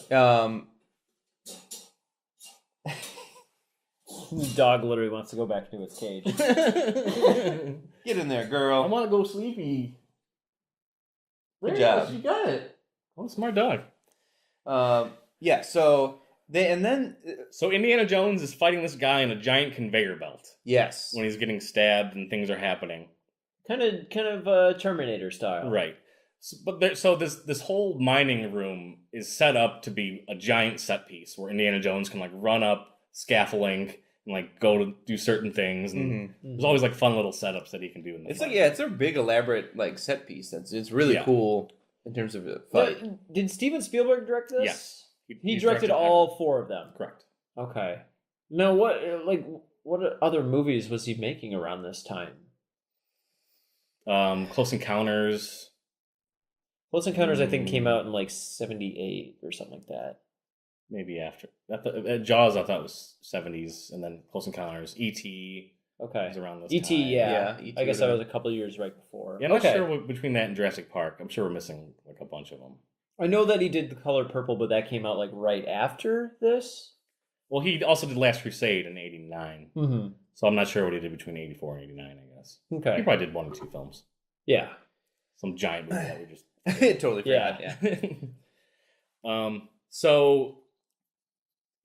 The dog literally wants to go back into its cage. Get in there, girl. want to go sleepy. Good job. You got it. What a smart dog. Yeah. So then So Indiana Jones is fighting this guy in a giant conveyor belt yes. when he's getting stabbed and things are happening. kind of Terminator style. Right. So this whole mining room is set up to be a giant set piece where Indiana Jones can like run up scaffolding and like go to do certain things, and Mhm. there's always like fun little setups that he can do in the It's fight. like it's a big elaborate like set piece. It's really Yeah. cool in terms of the But fight. did Steven Spielberg direct this? Yes. He He's directed all 4 of them. Correct. Okay. Now what what other movies was he making around this time? Close Encounters. Close Encounters, I think, came out in like 78 or something like that. Maybe after. Jaws, I thought was 70s, and then Close Encounters. E.T. Okay. was around this E.T., time. yeah. E.T. I guess would've that was a couple of years right before. Yeah, I'm not okay. sure between that and Jurassic Park. I'm sure we're missing like a bunch of them. I know that he did The Color Purple, but that came out like right after this. Well, he also did Last Crusade in 89. Mm-hmm. So I'm not sure what he did between 84 and 89, I guess. He Okay. probably did 1 or 2 films. Yeah. Some giant movie that we just... Totally forgot. Yeah. So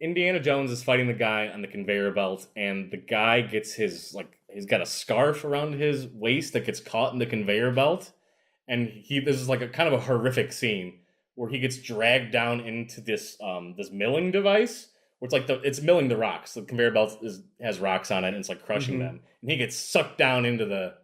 Indiana Jones is fighting the guy on the conveyor belt, and the guy gets he's got a scarf around his waist that gets caught in the conveyor belt, and this is like a kind of a horrific scene where he gets dragged down into this this milling device where it's milling the rocks. The conveyor belt has rocks on it, and it's like crushing them, and he gets sucked down into the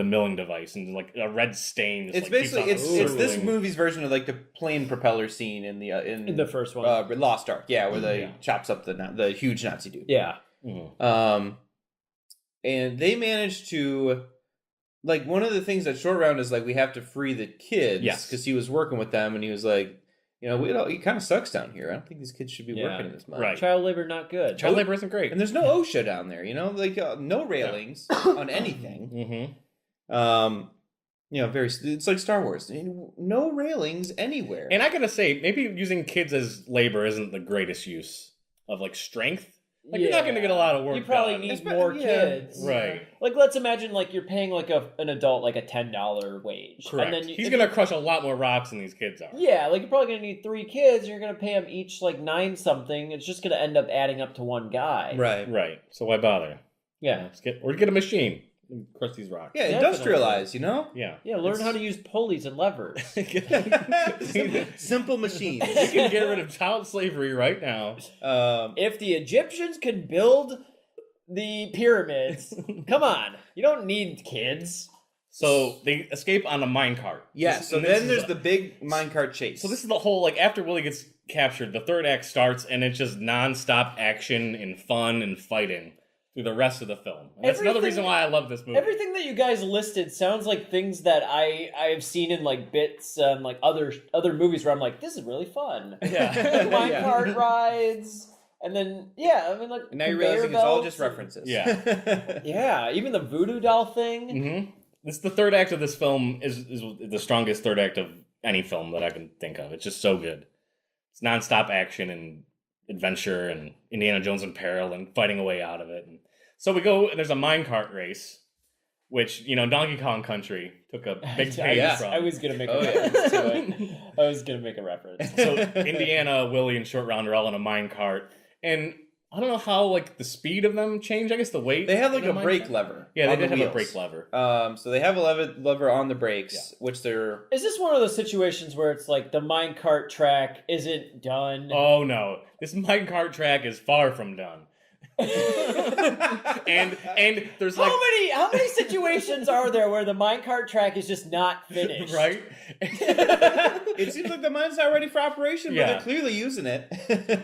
milling device, and like a red stain. It's basically it's this movie's version of like the plane propeller scene in the first one. Lost Ark, where they chops up the huge Nazi dude. Yeah. Mm-hmm. And they managed to, like, one of the things that Short Round is like, we have to free the kids, Yes. because he was working with them, and he was like, it kind of sucks down here. I don't think these kids should be working this much. Right. Child labor not good. Child labor isn't great. And there's no OSHA down there, like no railings on anything. Mm-hmm. It's like Star Wars. No railings anywhere. And I gotta say, maybe using kids as labor isn't the greatest use of like strength. Like you're not gonna get a lot of work. You probably done. need more kids, Right? Like, let's imagine like you're paying like an adult like a $10 wage, Correct. and then He's gonna crush a lot more rocks than these kids are. Yeah, like you're probably gonna need 3 kids. You're gonna pay them each like 9 something. It's just gonna end up adding up to one guy. Right. Right. So why bother? Yeah. Get a machine and crush these rocks. Yeah, Definitely. industrialize, Yeah. Yeah. Learn how to use pulleys and levers. Simple machines. You can get rid of child slavery right now. If the Egyptians could build the pyramids, come on, you don't need kids. So they escape on a minecart. Yeah, This- so and this then is there's a- the big minecart chase. So this is the whole, like, after Willie gets captured, the third act starts, and it's just nonstop action and fun and fighting through the rest of the film. And that's another reason why I love this movie. Everything that you guys listed sounds like things that I've seen in like bits and like other movies where I'm like, this is really fun. Yeah. Minecart rides, and then like And now you're conveyor realizing it's all belts just and- references. Yeah. Yeah, even the voodoo doll thing. Mm-hmm. This the third act of this film is the strongest third act of any film that I can think of. It's just so good. It's nonstop action and adventure and Indiana Jones in peril and fighting a way out of it. And so we go, and there's a minecart race, which, Donkey Kong Country took a big page Yeah. from. I was gonna make a Oh, yeah. reference to it. I was gonna make a reference. So Indiana, Willie, and Short Round are all in a minecart, and I don't know how like the speed of them change. I guess the weight. They have like in a minecart. brake lever. Yeah, they on did the have a wheels. brake lever. So they have a lever on the brakes, which they're Is this one of those situations where it's like the minecart track isn't done? Oh no, this minecart track is far from done. and there's like How many situations are there where the minecart track is just not finished? right. it seems like the mine's not ready for operation, but Yeah. they're clearly using it.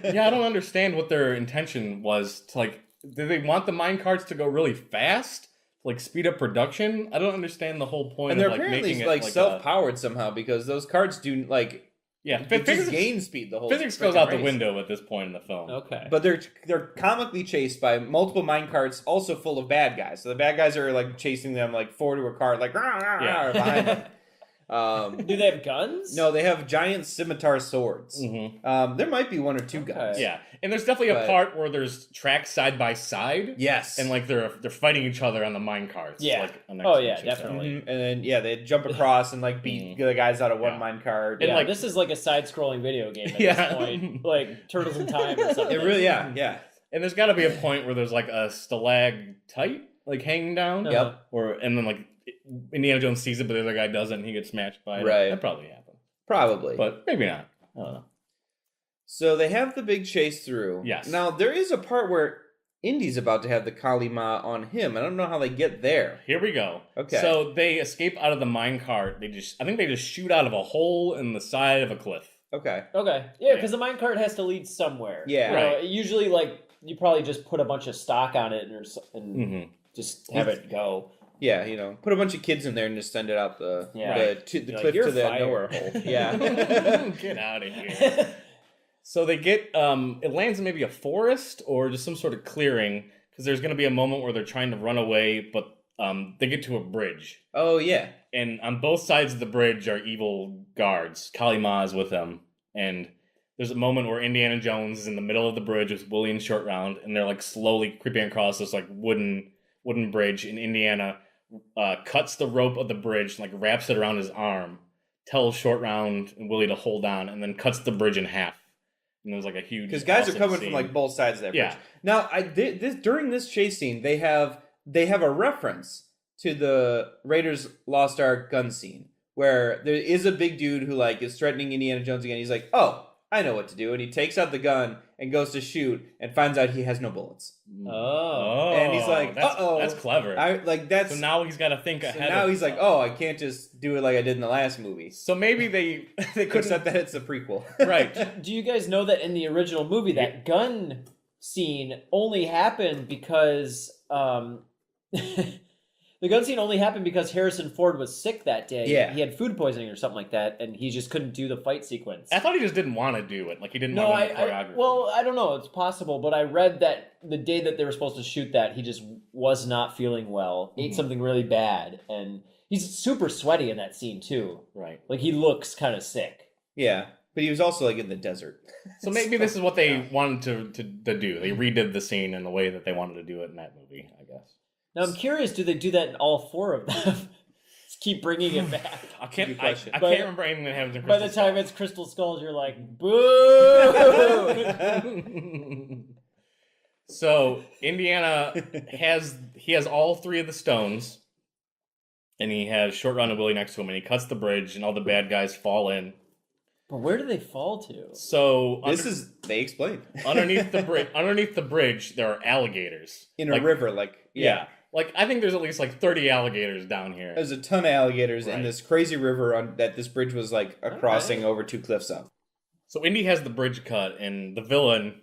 Yeah, I don't understand what their intention was to like. Did they want the minecarts to go really fast, like speed up production? I don't understand the whole point. And they're of, like, apparently making it like like self-powered somehow because those carts do like yeah, they just physics, gain speed the whole physics goes freaking out the race. window at this point in the film. Okay. But they're comically chased by multiple minecarts, also full of bad guys. So the bad guys are like chasing them like forward to a car, like rah, rah, Yeah. rah, behind them. Do they have guns? No, they have giant scimitar swords. Mm-hmm. There might be 1 or 2 Okay. guys. Yeah, and there's definitely a But- part where there's tracks side by side. Yes. And like they're fighting each other on the minecarts. Yeah. Like, an Oh, yeah, execution definitely. Mhm. And then they jump across and like beat the guys out of one Yeah. minecart. And, Yeah, like- this is like a side-scrolling video game at Yeah. this point, like Turtles in Time or something. It really, yeah. And there's got to be a point where there's like a stalactite like hanging down. Yep. And then like Indiana Jones sees it, but the other guy doesn't. And he gets smashed by it. Right. That probably happened, Probably. but maybe not. I don't know. So they have the big chase through. Yes. Now there is a part where Indy's about to have the Kalima on him. I don't know how they get there. Here we go. Okay. So they escape out of the minecart. I think they just shoot out of a hole in the side of a cliff. Okay. Okay, yeah, because the minecart has to lead somewhere. Yeah. You know, Right. usually, like you probably just put a bunch of stock on it and Mhm. just have it go. Yeah, put a bunch of kids in there and just send it out the Yeah. the You're like, cliff "You're to the fired." nowhere hole. Yeah. Get out of here. So they get it lands in maybe a forest or just some sort of clearing because there's going to be a moment where they're trying to run away, but they get to a bridge, Oh yeah. and on both sides of the bridge are evil guards. Kali Ma is with them, and there's a moment where Indiana Jones is in the middle of the bridge with Willie and Short Round, and they're like slowly creeping across this like wooden bridge, and Indiana cuts the rope of the bridge, like wraps it around his arm, tells Short Round and Willie to hold on, and then cuts the bridge in half. And there's like a huge Because guys are awesome coming scene. from like both sides of that bridge. Yeah. Now, during this chase scene, they have a reference to the Raiders Lost Ark gun scene where there is a big dude who like is threatening Indiana Jones again. He's like, "Oh, I know what to do," and he takes out the gun and goes to shoot and finds out he has no bullets. Oh. And he's like, "Uh-oh." That's clever. That's so now he's got to think so ahead. now of he's like, himself. "Oh, I can't just do it like I did in the last movie." So maybe they couldn't. Except that it's a prequel, Right. Do you guys know that in the original movie, that gun scene only happened because the gun scene only happened because Harrison Ford was sick that day. Yeah. He had food poisoning or something like that, and he just couldn't do the fight sequence. I thought he just didn't want to do it. Like he didn't No, want to do I choreography. well, I don't know. It's possible, but I read that the day that they were supposed to shoot that, he just was not feeling well. Ate something really bad, and he's super sweaty in that scene too. right. Like he looks kind of sick. yeah. But he was also like in the desert. So maybe this is what they wanted to do. They redid the scene in the way that they wanted to do it in that movie, I guess. Now I'm curious, do they do that in all four of them? Just keep bringing it back. I can't. Good I question. can't By- remember anything that happens in By the Crystal time it's Crystal Skulls, you're like, boo! Skull. So Indiana has all three of the stones, and he has Short Round and Willie next to him, and he cuts the bridge, and all the bad guys fall in. But where do they fall to? So They explain. underneath the bridge, there are alligators In a Like, river, like Yeah, like I think there's at least like 30 alligators down here. There's a ton of alligators in Right. this crazy river that this bridge was like a crossing over two cliffs up. So Indy has the bridge cut, and the villain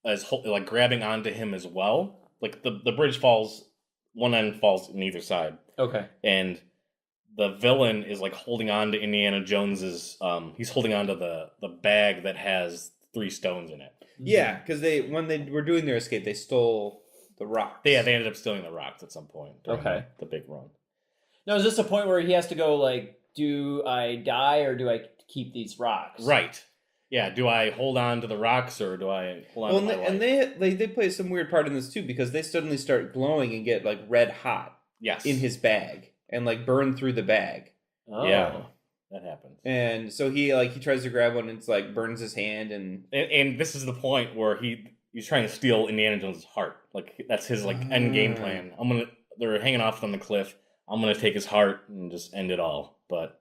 is like grabbing onto him as well. Like the bridge falls, one end falls on either side, Okay. and the villain is like holding on to Indiana Jones's. He's holding on to the bag that has 3 stones in it. Yeah, because when they were doing their escape, they stole the rocks. Yeah, they ended up stealing the rocks at some point. during Okay. the big run. Now, is this a point where he has to go, like, do I die or do I keep these rocks? Right. Yeah. Do I hold on to the rocks or do I hold on Well, to my and life? they play some weird part in this too because they suddenly start glowing and get like red hot Yes. in his bag and like burn through the bag. Oh. Yeah. That happens. And so he tries to grab one and it's like burns his hand and And this is the point where he's trying to steal Indiana Jones' heart. Like that's his like end game plan. They're hanging off on the cliff. I'm gonna take his heart and just end it all. But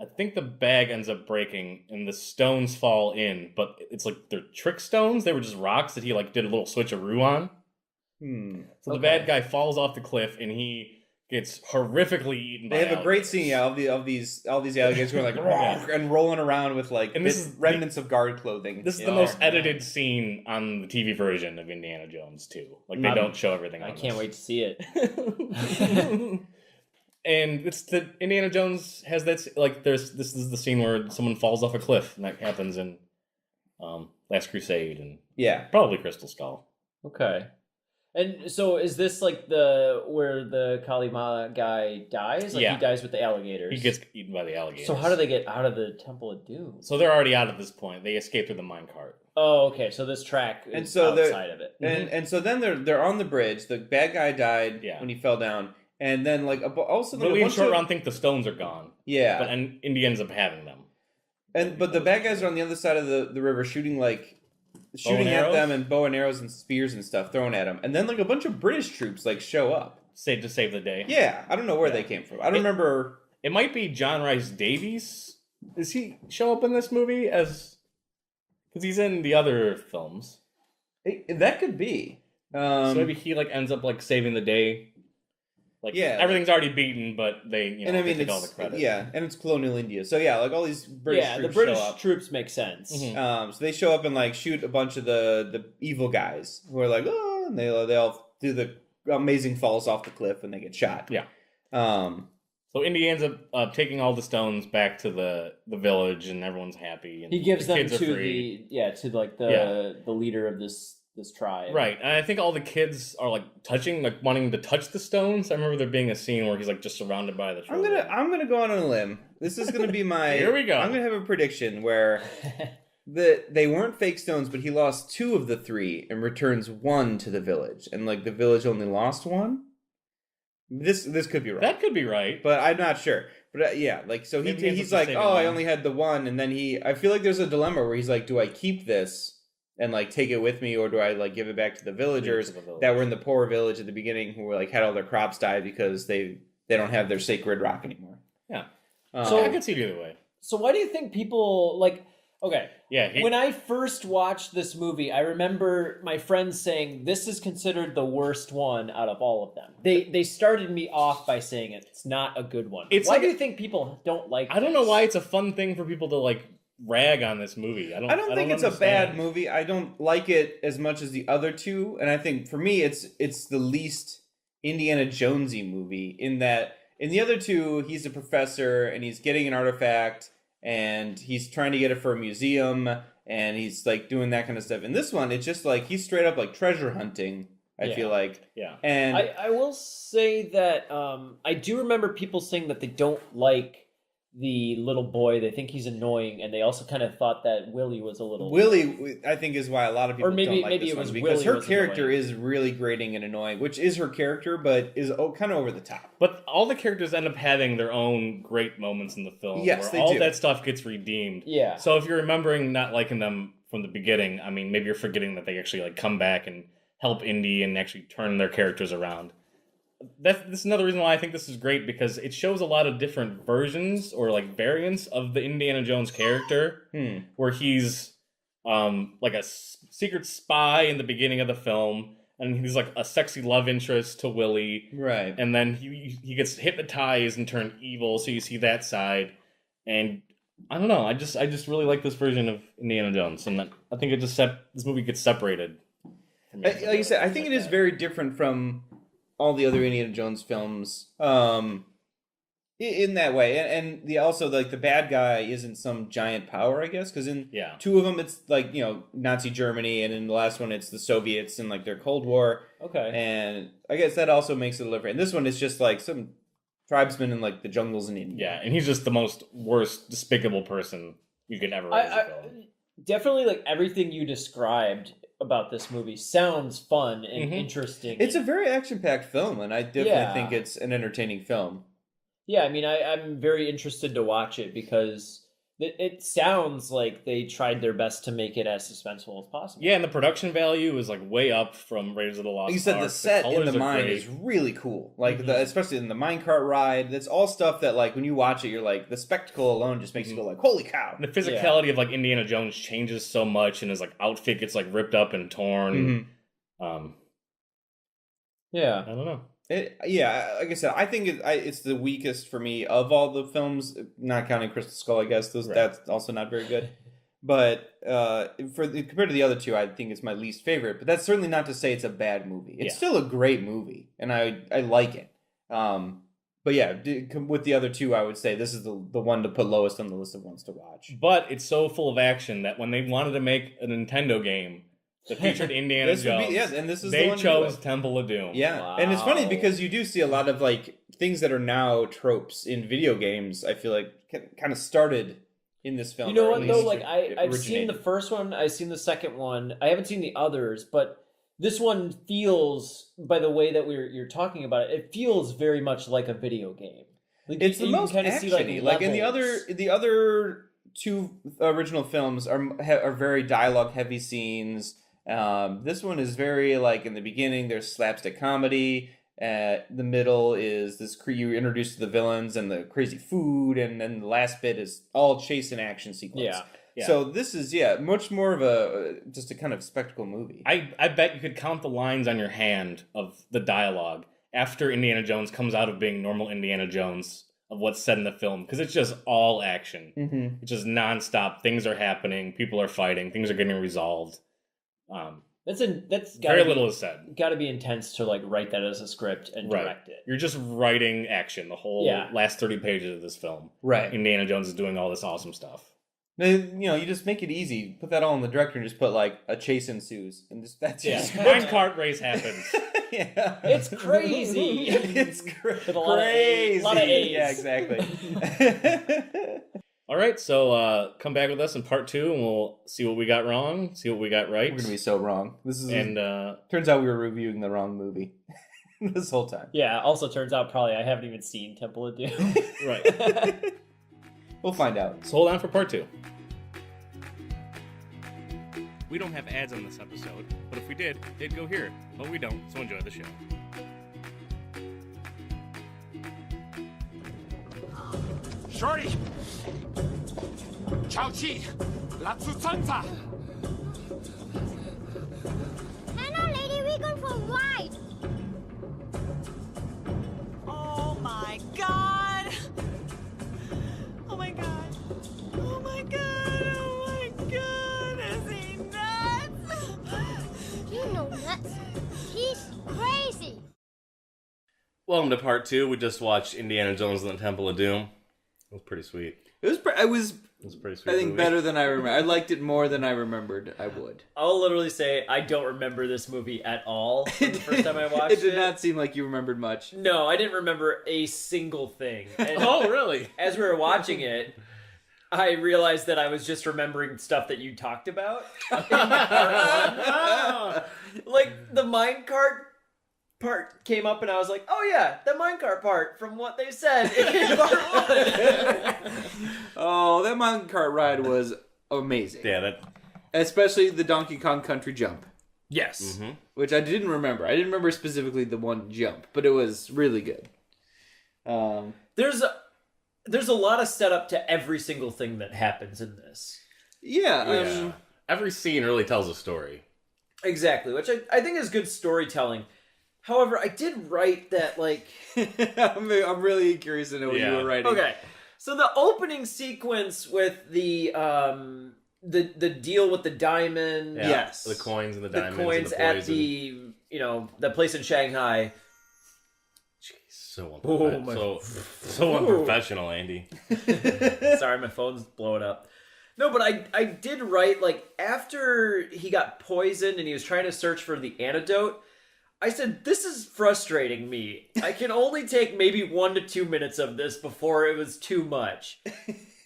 I think the bag ends up breaking and the stones fall in. But it's like they're trick stones. They were just rocks that he like did a little switcheroo on. So the Okay. bad guy falls off the cliff and he gets horrifically eaten. They by have a great alligators. scene of all these alligators going like Yeah. and rolling around with like And this is remnants of guard clothing. This is you the know? most edited scene on the TV version of Indiana Jones too. Like they I'm- don't show everything. I on can't this. wait to see it. And it's the Indiana Jones has that like this is the scene where someone falls off a cliff and that happens in Last Crusade and Yeah. probably Crystal Skull. Okay. And so is this like where the Kalima guy dies? Like Yeah. he dies with the alligators. He gets eaten by the alligators. So how do they get out of the Temple of Doom? So they're already out at this point. They escape through the minecart. Oh, okay. So this track is And so they're- outside of it. And so then they're on the bridge. The bad guy died Yeah. when he fell down, and then like all of a sudden like, Willie a and bunch Short of- Round think the stones are gone, yeah, but Indy ends up having them. but the bad guys are on the other side of the river shooting and at arrows? them and bow and arrows and spears and stuff thrown at them, and then like a bunch of British troops like show up. To save the day. Yeah, I don't know where Yeah. they came from. I don't remember. It might be John Rice Davies. Does he show up in this movie as? Because he's in the other films. That could be. So maybe he like ends up like saving the day. Like Yeah. everything's already beaten, but they and I they mean, take it's all the credit. yeah, and it's colonial India. So yeah, like all these British yeah, troops the British show up. troops make sense. Mhm. So they show up and like shoot a bunch of the evil guys who are like, oh, and they all do the amazing falls off the cliff and they get shot. Yeah. Um, So Indy ends up taking all the stones back to the village, and everyone's happy. And He gives the them kids are to free. to like the Yeah. the leader of this tribe. Right, and I think all the kids are like wanting to touch the stones. I remember there being a scene where he's like just surrounded by the. I'm gonna go on a limb. This is gonna be my. Here we go. I'm gonna have a prediction where they weren't fake stones, but he lost 2 of the 3 and returns 1 to the village, and like the village only lost 1. This could be wrong, That could be right. but I'm not sure. But yeah, like so Maybe he ends he's up like, saving oh, I one. only had the 1, and then I feel like there's a dilemma where he's like, do I keep this and like take it with me, or do I like give it back to the villagers To the village. that were in the poor village at the beginning who were like had all their crops die because they don't have their sacred rock anymore. Yeah. So- I could see it either way. So why do you think people like? Okay, Yeah. when I first watched this movie, I remember my friends saying this is considered the worst one out of all of them. They started me off by saying it's not a good one. It's why like do you think people don't like? I don't know this? why it's a fun thing for people to like rag on this movie. I I don't think it's a bad understand. movie. I don't like it as much as the other 2, and I think for me it's the least Indiana Jonesy movie in that in the other 2 he's a professor and he's getting an artifact and he's trying to get it for a museum and he's like doing that kind of stuff. In this one, it's just like he's straight up like treasure hunting. I Yeah. feel like, Yeah. and I will say that I do remember people saying that they don't like the little boy. They think he's annoying, and they also kind of thought that Willie was a little. Willie, I think, is why a lot of people Or maybe- don't like maybe this it one was because Willie her was character annoying. is really grating and annoying, which is her character, but is kind of over the top. But all the characters end up having their own great moments in the film. Yes, where they all do. that stuff gets redeemed. Yeah. So if you're remembering not liking them from the beginning, I mean, maybe you're forgetting that they actually like come back and help Indy and actually turn their characters around. This is another reason why I think this is great, because it shows a lot of different versions or like variants of the Indiana Jones character, where he's like a secret spy in the beginning of the film, and he's like a sexy love interest to Willie, Right. and then he gets hypnotized and turned evil, so you see that side. And I don't know, I just really like this version of Indiana Jones, and I think it just this movie gets separated from Like you said, I think it is very different from all the other Indiana Jones films in that way. And the also like the bad guy isn't some giant power, I guess, because in Yeah. 2 of them it's like, you know, Nazi Germany, and in the last one it's the Soviets and like their Cold War. Okay. And I guess that also makes it a little different. And this one is just like some tribesmen in like the jungles in India. Yeah, and he's just the most worst, despicable person you could ever write as a film. Definitely, like everything you described about this movie sounds fun and Mhm. interesting. It's a very action-packed film, and I definitely Yeah. think it's an entertaining film. Yeah, I mean, I'm very interested to watch it because it sounds like they tried their best to make it as suspenseful as possible. Yeah, and the production value is like way up from Raiders of the Lost Like you said, Ark. the set in colors the are mine great. is really cool. Like Mhm. especially in the minecart ride, that's all stuff that like when you watch it, you're like the spectacle alone just makes you go like, "Holy cow!" And the physicality of like Indiana Jones changes so much, and his like outfit gets like ripped up and torn. Mhm. Yeah. I don't know. Yeah, like I said, I think it's the weakest for me of all the films, not counting Crystal Skull. I guess Right. that's also not very good. But compared to the other 2, I think it's my least favorite. But that's certainly not to say it's a bad movie. It's Yeah. still a great movie, and I like it. But yeah, with the other 2, I would say this is the one to put lowest on the list of ones to watch. But it's so full of action that when they wanted to make a Nintendo game that featured Indiana This would Jones, be and this is the they one to do chose it. Temple of Doom. Yeah, and it's funny Wow. because you do see a lot of like things that are now tropes in video games. I feel like kind of started in this film. You know or what at though? least Like I've seen the originated. first one, I've seen the second one. I haven't seen the others, but this one feels, by the way that you're talking about it, it feels very much like a video game. Like, It's the you can most kinda actiony. see, Like in levels. the other 2 original films are very dialogue heavy scenes. This one is very like in the beginning there's slapstick comedy. The middle is you're introduced to the villains and the crazy food, and then the last bit is all chase and action sequence. Yeah. Yeah. So this is much more of just a kind of spectacle movie. I bet you could count the lines on your hand of the dialogue, after Indiana Jones comes out of being normal Indiana Jones of what's said in the film, because it's just all action. Mm-hmm. It's just nonstop. Things are happening. People are fighting. Things are getting resolved. That's Very little is said. Got to be intense to like write that as a script and Right. direct it. You're just writing action the whole Yeah. last 30 pages of this film. Right. Indiana Jones is doing all this awesome stuff. You just make it easy. Put that all in the director and just put like a chase ensues, and that's Yeah, just minecart race happens. yeah. It's crazy. It's With a lot of crazy. A, lot of A's. Yeah, exactly. All right, so come back with us in part 2, and we'll see what we got wrong, see what we got right. We're gonna be so wrong. This is and turns out we were reviewing the wrong movie this whole time. Yeah. Also, turns out probably I haven't even seen Temple of Doom. right. We'll find out. So hold on for part 2. We don't have ads on this episode, but if we did, they'd go here. But we don't, so enjoy the show. Shorty! Chao Chi! Latsu Sansa! Hello, lady, we're going for a ride. Oh my god! Oh my god! Oh my god! Oh my god! Is he nuts? You know nuts. He's crazy. Welcome to part 2. We just watched Indiana Jones and the Temple of Doom. It was pretty sweet. It was It was a pretty sweet I think movie. better than I remember. I liked it more than I remembered I would. I'll literally say I don't remember this movie at all from the first time I watched It did not seem like you remembered much. No, I didn't remember a single thing. And Oh, really? as we were watching it, I realized that I was just remembering stuff that you talked about. Like the minecart part came up and I was like, oh yeah, the minecart part from what they said in part 1. Oh, that minecart ride was amazing. Yeah, that... Especially the Donkey Kong Country jump, Yes. Mm-hmm. which I didn't remember. I didn't remember specifically the one jump, but it was really good. There's a lot of setup to every single thing that happens in this. Yeah. Every scene really tells a story. Exactly, which I think is good storytelling. However, I did write that, like... I'm really curious to know what you were writing. Okay, so the opening sequence with the deal with the diamond... Yeah. Yes. The coins and the The diamonds coins and the at poison. the place in Shanghai. So Oh, my- so unprofessional, Andy. Sorry, my phone's blowing up. No, but I did write, like, after he got poisoned and he was trying to search for the antidote, I said, this is frustrating me. I can only take maybe 1 to 2 minutes of this before it was too much.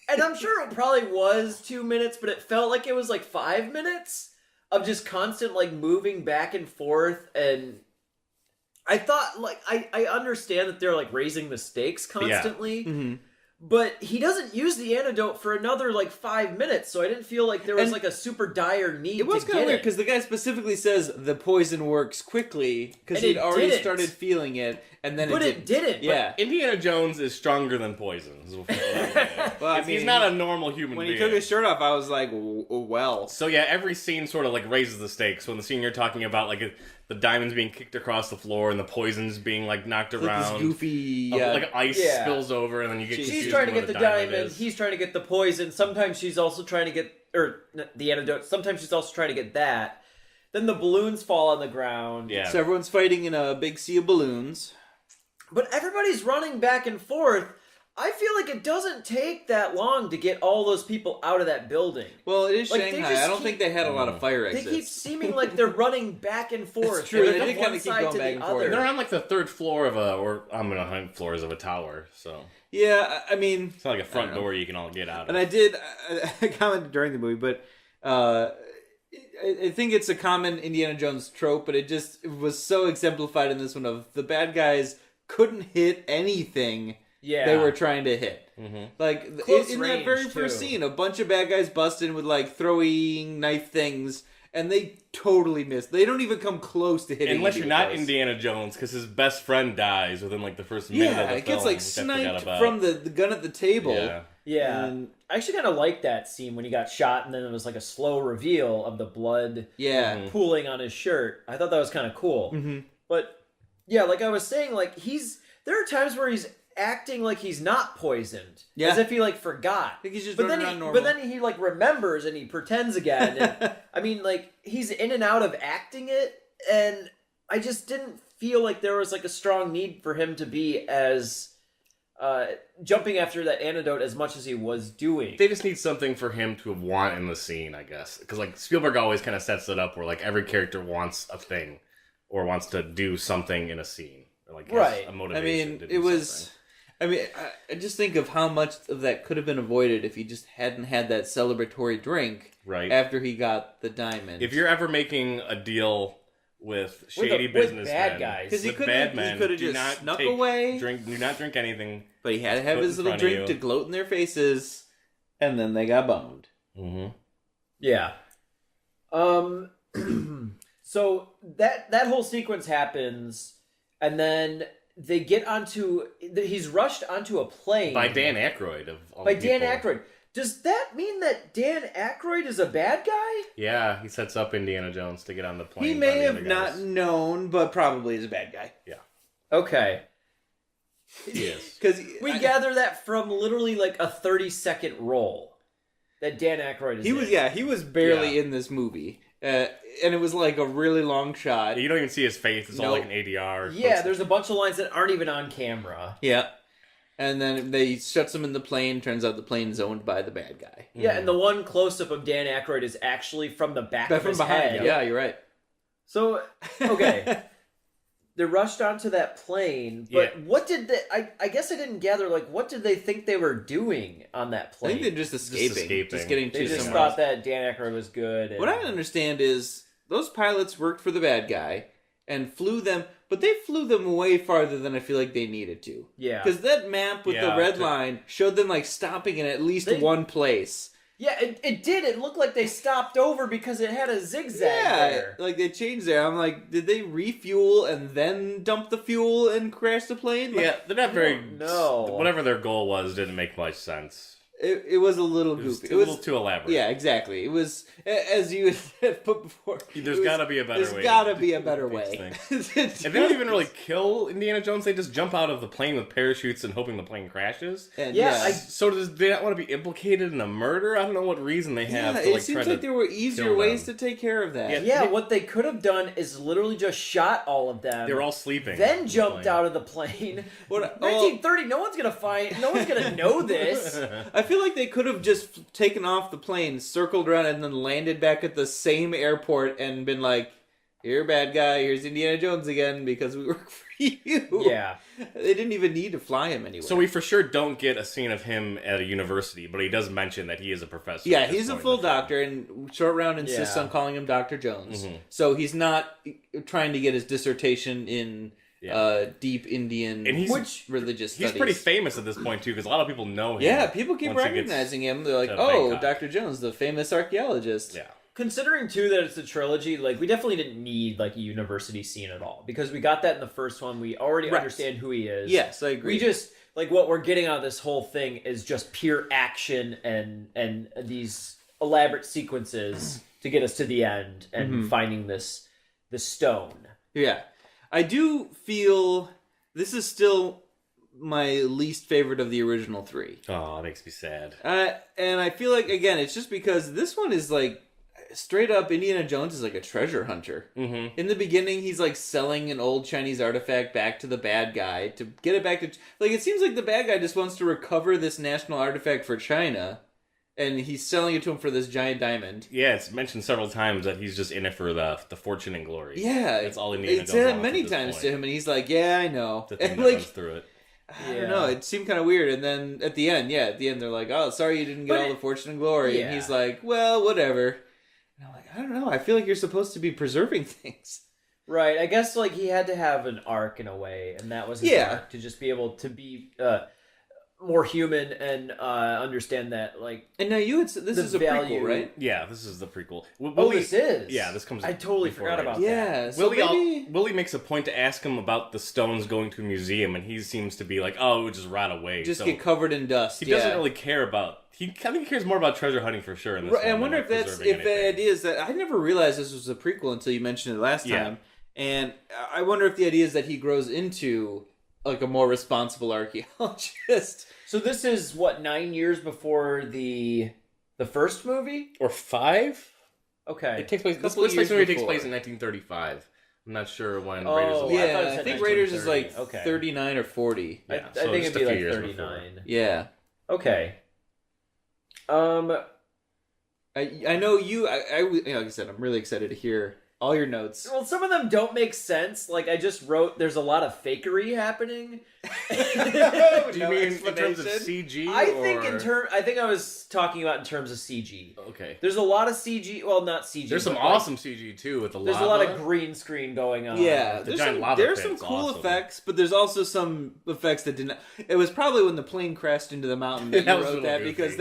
And I'm sure it probably was 2 minutes, but it felt like it was like 5 minutes of just constant, like, moving back and forth. And I thought, like, I understand that they're, like, raising the stakes constantly. Mhm. But he doesn't use the antidote for another, like, 5 minutes, so I didn't feel like there was, And like, a super dire need It was to kind of get weird it. because the guy specifically says the poison works quickly because And he'd it already didn't. started feeling it, and then But it it didn't. Yeah. Indiana Jones is stronger than poison. is what I'm saying. Well, I he's mean, not a normal human when being. he took his shirt off, I was like, well. So yeah, every scene sort of like raises the stakes. When the scene you're talking about, like the diamonds being kicked across the floor and the poisons being like knocked Like around, this goofy. like ice Yeah. spills over, and then you get She's confused trying to where get the diamond diamond, is. he's trying to get the poison. Sometimes she's also trying to get, the antidote. Sometimes she's also trying to get that. Then the balloons fall on the ground. Yeah. So everyone's fighting in a big sea of balloons. But everybody's running back and forth. I feel like it doesn't take that long to get all those people out of that building. Well, it is Like, they Shanghai. just I don't keep- think they had a lot of fire They exits. keep seeming like they're running back and forth. It's true, Like, they from did kinda one keep side going to back the and forth. other. They're on like the third floor of I'm gonna high floors of a tower, so Yeah, I mean, it's not like a front I don't know. door you can all get out of. and I commented during the movie, but I think it's a common Indiana Jones trope, but it was so exemplified in this one of the bad guys couldn't hit anything Yeah. they were trying to hit. Mhm. Like Close in that range, very first too. scene, a bunch of bad guys bust in with like throwing knife things, and they totally miss. They don't even come close to hitting. Unless you're not those. Indiana Jones, because his best friend dies within like the first minute of Yeah, the it film, gets like which I forgot sniped about. from the gun at the table. Yeah. Yeah. And- I actually kind of liked that scene when he got shot and then it was like a slow reveal of the blood Yeah. Mhm. pooling on his shirt. I thought that was kind of cool. Mm-hmm. But Yeah, like I was saying, like there are times where he's acting like he's not poisoned, as if he like forgot. I think he's just but running then around normal. but then he like remembers and he pretends again. And, I mean, like he's in and out of acting it, and I just didn't feel like there was like a strong need for him to be as jumping after that antidote as much as he was doing. They just need something for him to want in the scene, I guess. Because like Spielberg always kind of sets it up where like every character wants a thing or wants to do something in a scene, or like has Right. a I motivation. mean, to do it was. something. I mean, I just think of how much of that could have been avoided if he just hadn't had that celebratory drink Right. after he got the diamond. If you're ever making a deal with shady with businessmen, bad guys. 'Cause he with could've- bad he men, could've do just not snuck take- away. do not drink anything. But he had to have Put his in little front of drink you. to gloat in their faces, and then they got boned. Mm-hmm. Yeah. So that whole sequence happens, and then they get onto. He's rushed onto a plane By Dan Aykroyd of all By the Dan people. Aykroyd. Does that mean that Dan Aykroyd is a bad guy? Yeah, he sets up Indiana Jones to get on the plane. He by may the have other not guys. known, but probably is a bad guy. Okay. He is. Because We gather that from literally like a 30-second roll that Dan Aykroyd is in. he was barely Yeah. in this movie, and it was like a really long shot. You don't even see his face. It's all Nope. like an ADR. Yeah, there's a bunch of lines that aren't even on camera. Yeah, and then they shuts him in the plane. Turns out the plane's owned by the bad guy. Yeah, and the one close-up of Dan Aykroyd is actually from the back of From his behind. head. Yeah, you're right. So, okay. They're rushed onto that plane, but Yeah. what did they... I guess I didn't gather, like, what did they think they were doing on that I plane? think they're just escaping, just getting They to just somewhere else. thought that Dan Aykroyd was good. And... What I don't understand is those pilots worked for the bad guy and flew them, but they flew them way farther than I feel like they needed to. Yeah. Because that map with the Yeah, red to- line showed them like stopping in at least They- one place. Yeah, it did. It looked like they stopped over because it had a zigzag Yeah, there. like they changed there. I'm like, did they refuel and then dump the fuel and crash the plane? Like, Yeah, they're not very. No. Whatever their goal was didn't make much sense. it was a little It was goofy. a little too elaborate. Yeah, exactly. It was, as you had put before. There's gotta be a better way. There's gotta to be a do better these way. things. And they don't even really kill Indiana Jones. They just jump out of the plane with parachutes and hoping the plane crashes. And Yeah, So does they not want to be implicated in a murder? I don't know what reason they have. yeah, to, it like, seems try like to there were easier kill ways them. to take care of that. Yeah. Yeah, what they could have done is literally just shot all of them. They were all sleeping. Then jumped out of the plane. What- 1930. No one's gonna know this. I feel like they could have just taken off the plane, circled around, and then landed back at the same airport and been like, "Here, bad guy. Here's Indiana Jones again because we work for you." Yeah. They didn't even need to fly him anywhere. So we for sure don't get a scene of him at a university, but he does mention that he is a professor. yeah, at this he's a point in full the film. doctor, and Short Round insists Yeah. on calling him Dr. Jones. Mhm. So he's not trying to get his dissertation in Yeah. deep Indian And he's- religious He's studies. pretty famous at this point too, because a lot of people know him. Yeah, people keep once he gets recognizing him. They're like, to "Oh, Bangkok." Dr. Jones, the famous archaeologist." Yeah. Considering too that it's a trilogy, like we definitely didn't need like a university scene at all because we got that in the first one. We already Right. understand who he is. Yes, I agree. We just like what we're getting out of this whole thing is just pure action and these elaborate sequences to get us to the end and finding the stone. Yeah. I do feel this is still my least favorite of the original three. Oh, it makes me sad. And I feel like, again, it's just because this one is like straight up Indiana Jones is like a treasure hunter. Mm-hmm. In the beginning, he's like selling an old Chinese artifact back to the bad guy to get it back to. Like, it seems like the bad guy just wants to recover this national artifact for China, and he's selling it to him for this giant diamond. Yeah, it's mentioned several times that he's just in it for the fortune and glory. Yeah, That's all Indiana it's Jones said wants many at this times point. to him, and he's like, "Yeah, I know." The thing And that like, runs through it. I don't know. It seemed kind of weird. And then at the end, they're like, "Oh, sorry you didn't get But all the fortune and glory." yeah. And he's like, "Well, whatever." And I'm like, I don't know. I feel like you're supposed to be preserving things. Right. I guess like he had to have an arc in a way, and that was his Yeah. arc to just be able to be more human and understand that like And now this The is a value- prequel, right? Yeah, this is the prequel. this is. Yeah, this comes. I totally before forgot later. about Yeah. So maybe. Willie makes a point to ask him about the stones going to a museum, and he seems to be like, "Oh, it would just rot away." Just So get covered in dust. he doesn't really care about. I think he cares more about treasure hunting for sure. In this Right, one I wonder than, if like, that's preserving if the anything. idea is that I never realized this was a prequel until you mentioned it last Yeah. time. And I wonder if the idea is that he grows into like a more responsible archaeologist. So this is what 9 years before the first movie. Or 5? Okay. It takes place. This Couple next years movie takes before. place in 1935. I'm not sure when Oh, Raiders of the I Lost thought it Yeah, said I think Raiders is like 1930. Okay. 39 or 40. Yeah, I so think just it'd be a few like years 39. Yeah. Okay. I know you. Like I said, I'm really excited to hear all your notes. Well, some of them don't make sense. Like I just wrote, there's a lot of fakery happening. Do you mean in terms of CG? I think I was talking about in terms of CG. Okay. There's a lot of CG. Well, not CG. There's some but, like, awesome CG too with the lava. There's a lot of green screen going on. Yeah, the there's giant some, lava there's some pit's cool awesome. effects, but there's also some effects that didn't. It was probably when the plane crashed into the mountain that That you was a wrote little that goofy. because I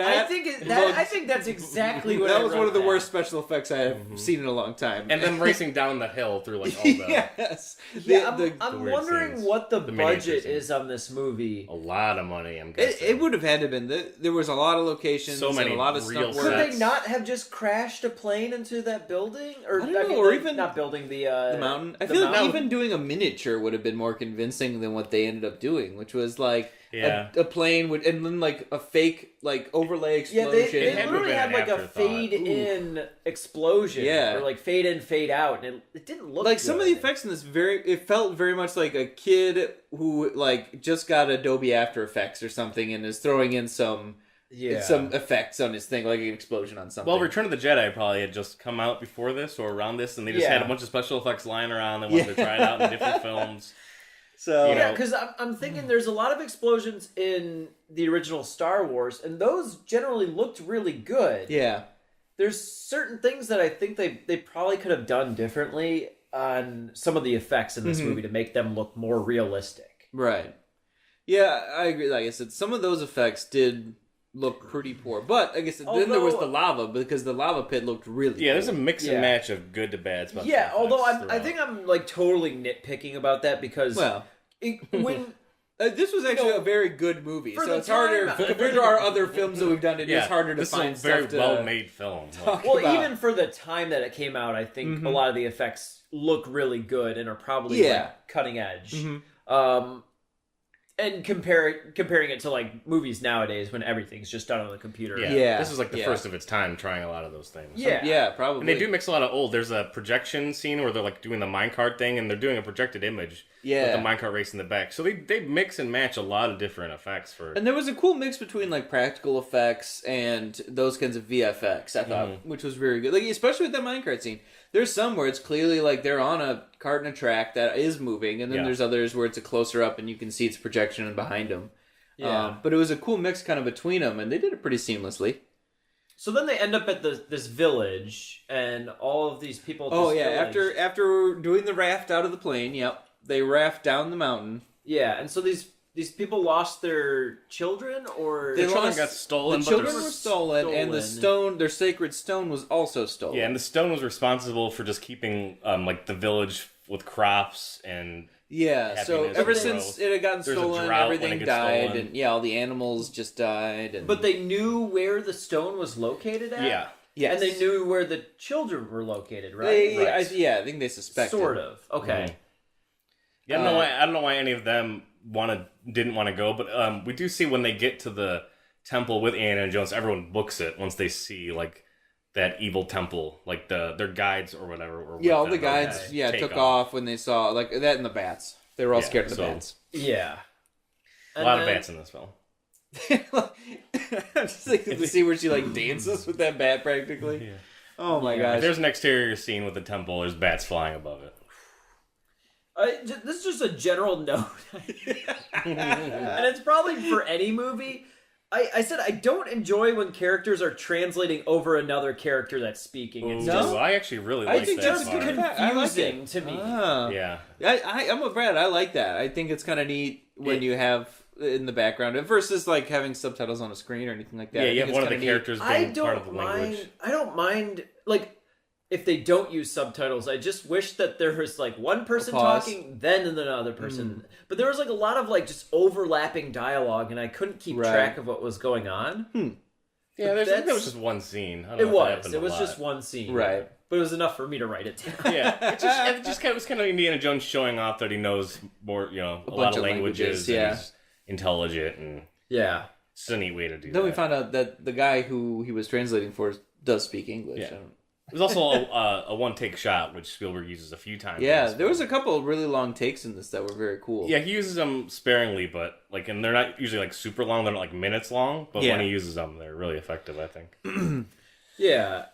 that think that's exactly what I that was one wrote of the down. worst special effects I have seen in a long time. And then racing down the hill through like all the yes, Yeah, The- I'm weird wondering scenes. what the The miniature budget scenes. is on this movie. a lot of money. I'm guessing it would have had to been. There was a lot of locations, So many and a lot of real stunt Could work. they not have just crashed a plane into that building, or I don't know, mean, or like, even not building the The mountain. I the feel like mountain. even doing a miniature would have been more convincing than what they ended up doing, which was like Yeah. a plane would, and then like a fake like overlay Yeah, explosion. they had to have literally been had an like a afterthought. fade in explosion, Yeah. or like fade in, fade out, and it didn't look like some of the good. effects in this it felt very much like a kid who like just got Adobe After Effects or something and is throwing in some effects on his thing, like an explosion on something. Well, Return of the Jedi probably had just come out before this or around this, and they just Yeah. had a bunch of special effects lying around. They wanted to try it out in different films. so you know, Yeah, because I'm thinking there's a lot of explosions in the original Star Wars, and those generally looked really good. yeah. There's certain things that I think they probably could have done differently on some of the effects in this Mm-hmm. movie to make them look more realistic. Right. Yeah, I agree. Like I said, some of those effects did look pretty poor. But like I said, then there was Although- the lava because the lava pit looked really yeah, there's a cool. mix Yeah. and match of good to bad special Yeah, effects although I throughout. think I'm like totally nitpicking about that because Well, when this was actually know, a very good movie. for So the it's harder time- compared to our other films that we've done. It is yeah, harder to this find is a very stuff to well-made film. Like, well, about. even for the time that it came out, I think Mm-hmm. a lot of the effects look really good and are probably Yeah. like cutting edge. Mhm. And comparing it to like movies nowadays when everything's just done on the computer. yeah, Yeah, this is like the yeah. first of its time trying a lot of those things. Yeah. Yeah, probably. And they do mix a lot of old. There's a projection scene where they're like doing the minecart thing, and they're doing a projected image Yeah. with the minecart race in the back. So they mix and match a lot of different effects for. And there was a cool mix between like practical effects and those kinds of VFX, I thought, which was very good. Like especially with that minecart scene. There's some where it's clearly like they're on a cart and a track that is moving, and then Yeah. there's others where it's a closer up and you can see its projection behind them. Yeah. But it was a cool mix kind of between them, and they did it pretty seamlessly. So then they end up at this village, and all of these people. At Oh this yeah, village- after doing the raft out of the plane, yep, they raft down the mountain. yeah, and so these people lost their children, or They The children lost- got stolen, The but children they're were stolen, and the stone, their sacred stone, was also stolen. Yeah, and the stone was responsible for just keeping like the village with crops and Yeah, so happiness ever and since growth. it had gotten There's a stolen, drought when everything it gets died, stolen. and yeah, all the animals just died. And but they knew where the stone was located at. yeah. yes. and they knew where the children were located, right? They, Right. I think they suspected. Sort of. Okay. Yeah, I don't know why any of them didn't want to go, but we do see when they get to the temple with Indiana Jones, everyone books it once they see like that evil temple, like their guides or whatever. Or Yeah, all with the them, guides, they take took off when they saw like that and the bats. They were all Yeah, scared of the so- bats. Yeah. A lot of bats in this film. I'm just thinking to see where she like dances with that bat practically. Yeah. Oh my If gosh! there's an exterior scene with the temple, there's bats flying above it. This is just a general note, and it's probably for any movie. I said I don't enjoy when characters are translating over another character that's speaking. It's No? just I actually really I like think that that's part. good. I like it. confusing to me. Ah. Yeah. I'm with Brad. I like that. I think it's kind of neat when you have in the background versus like having subtitles on a screen or anything like that. Yeah, I you think have it's one of the kinda neat. characters I being part of the don't language. mind. I don't mind like if they don't use subtitles. I just wish that there was like one person pause. talking, then another person. But there was like a lot of like just overlapping dialogue, and I couldn't keep Right. track of what was going on. Yeah, But that was just one scene. I don't It know if that was. happened It a was lot. just one scene. Right. But it was enough for me to write it down. Yeah, it just was kind of Indiana Jones showing off that he knows more, a lot bunch of of languages, languages, and he's intelligent, and Yeah. it's a neat way to do that. Then we found out that the guy who he was translating for does speak English. Yeah. It was also a one-take shot, which Spielberg uses a few times. in Yeah, this there was film. a couple of really long takes in this that were very cool. Yeah, he uses them sparingly, but and they're not usually super long. They're not minutes long, but Yeah. when he uses them, they're really effective, I think. Yeah.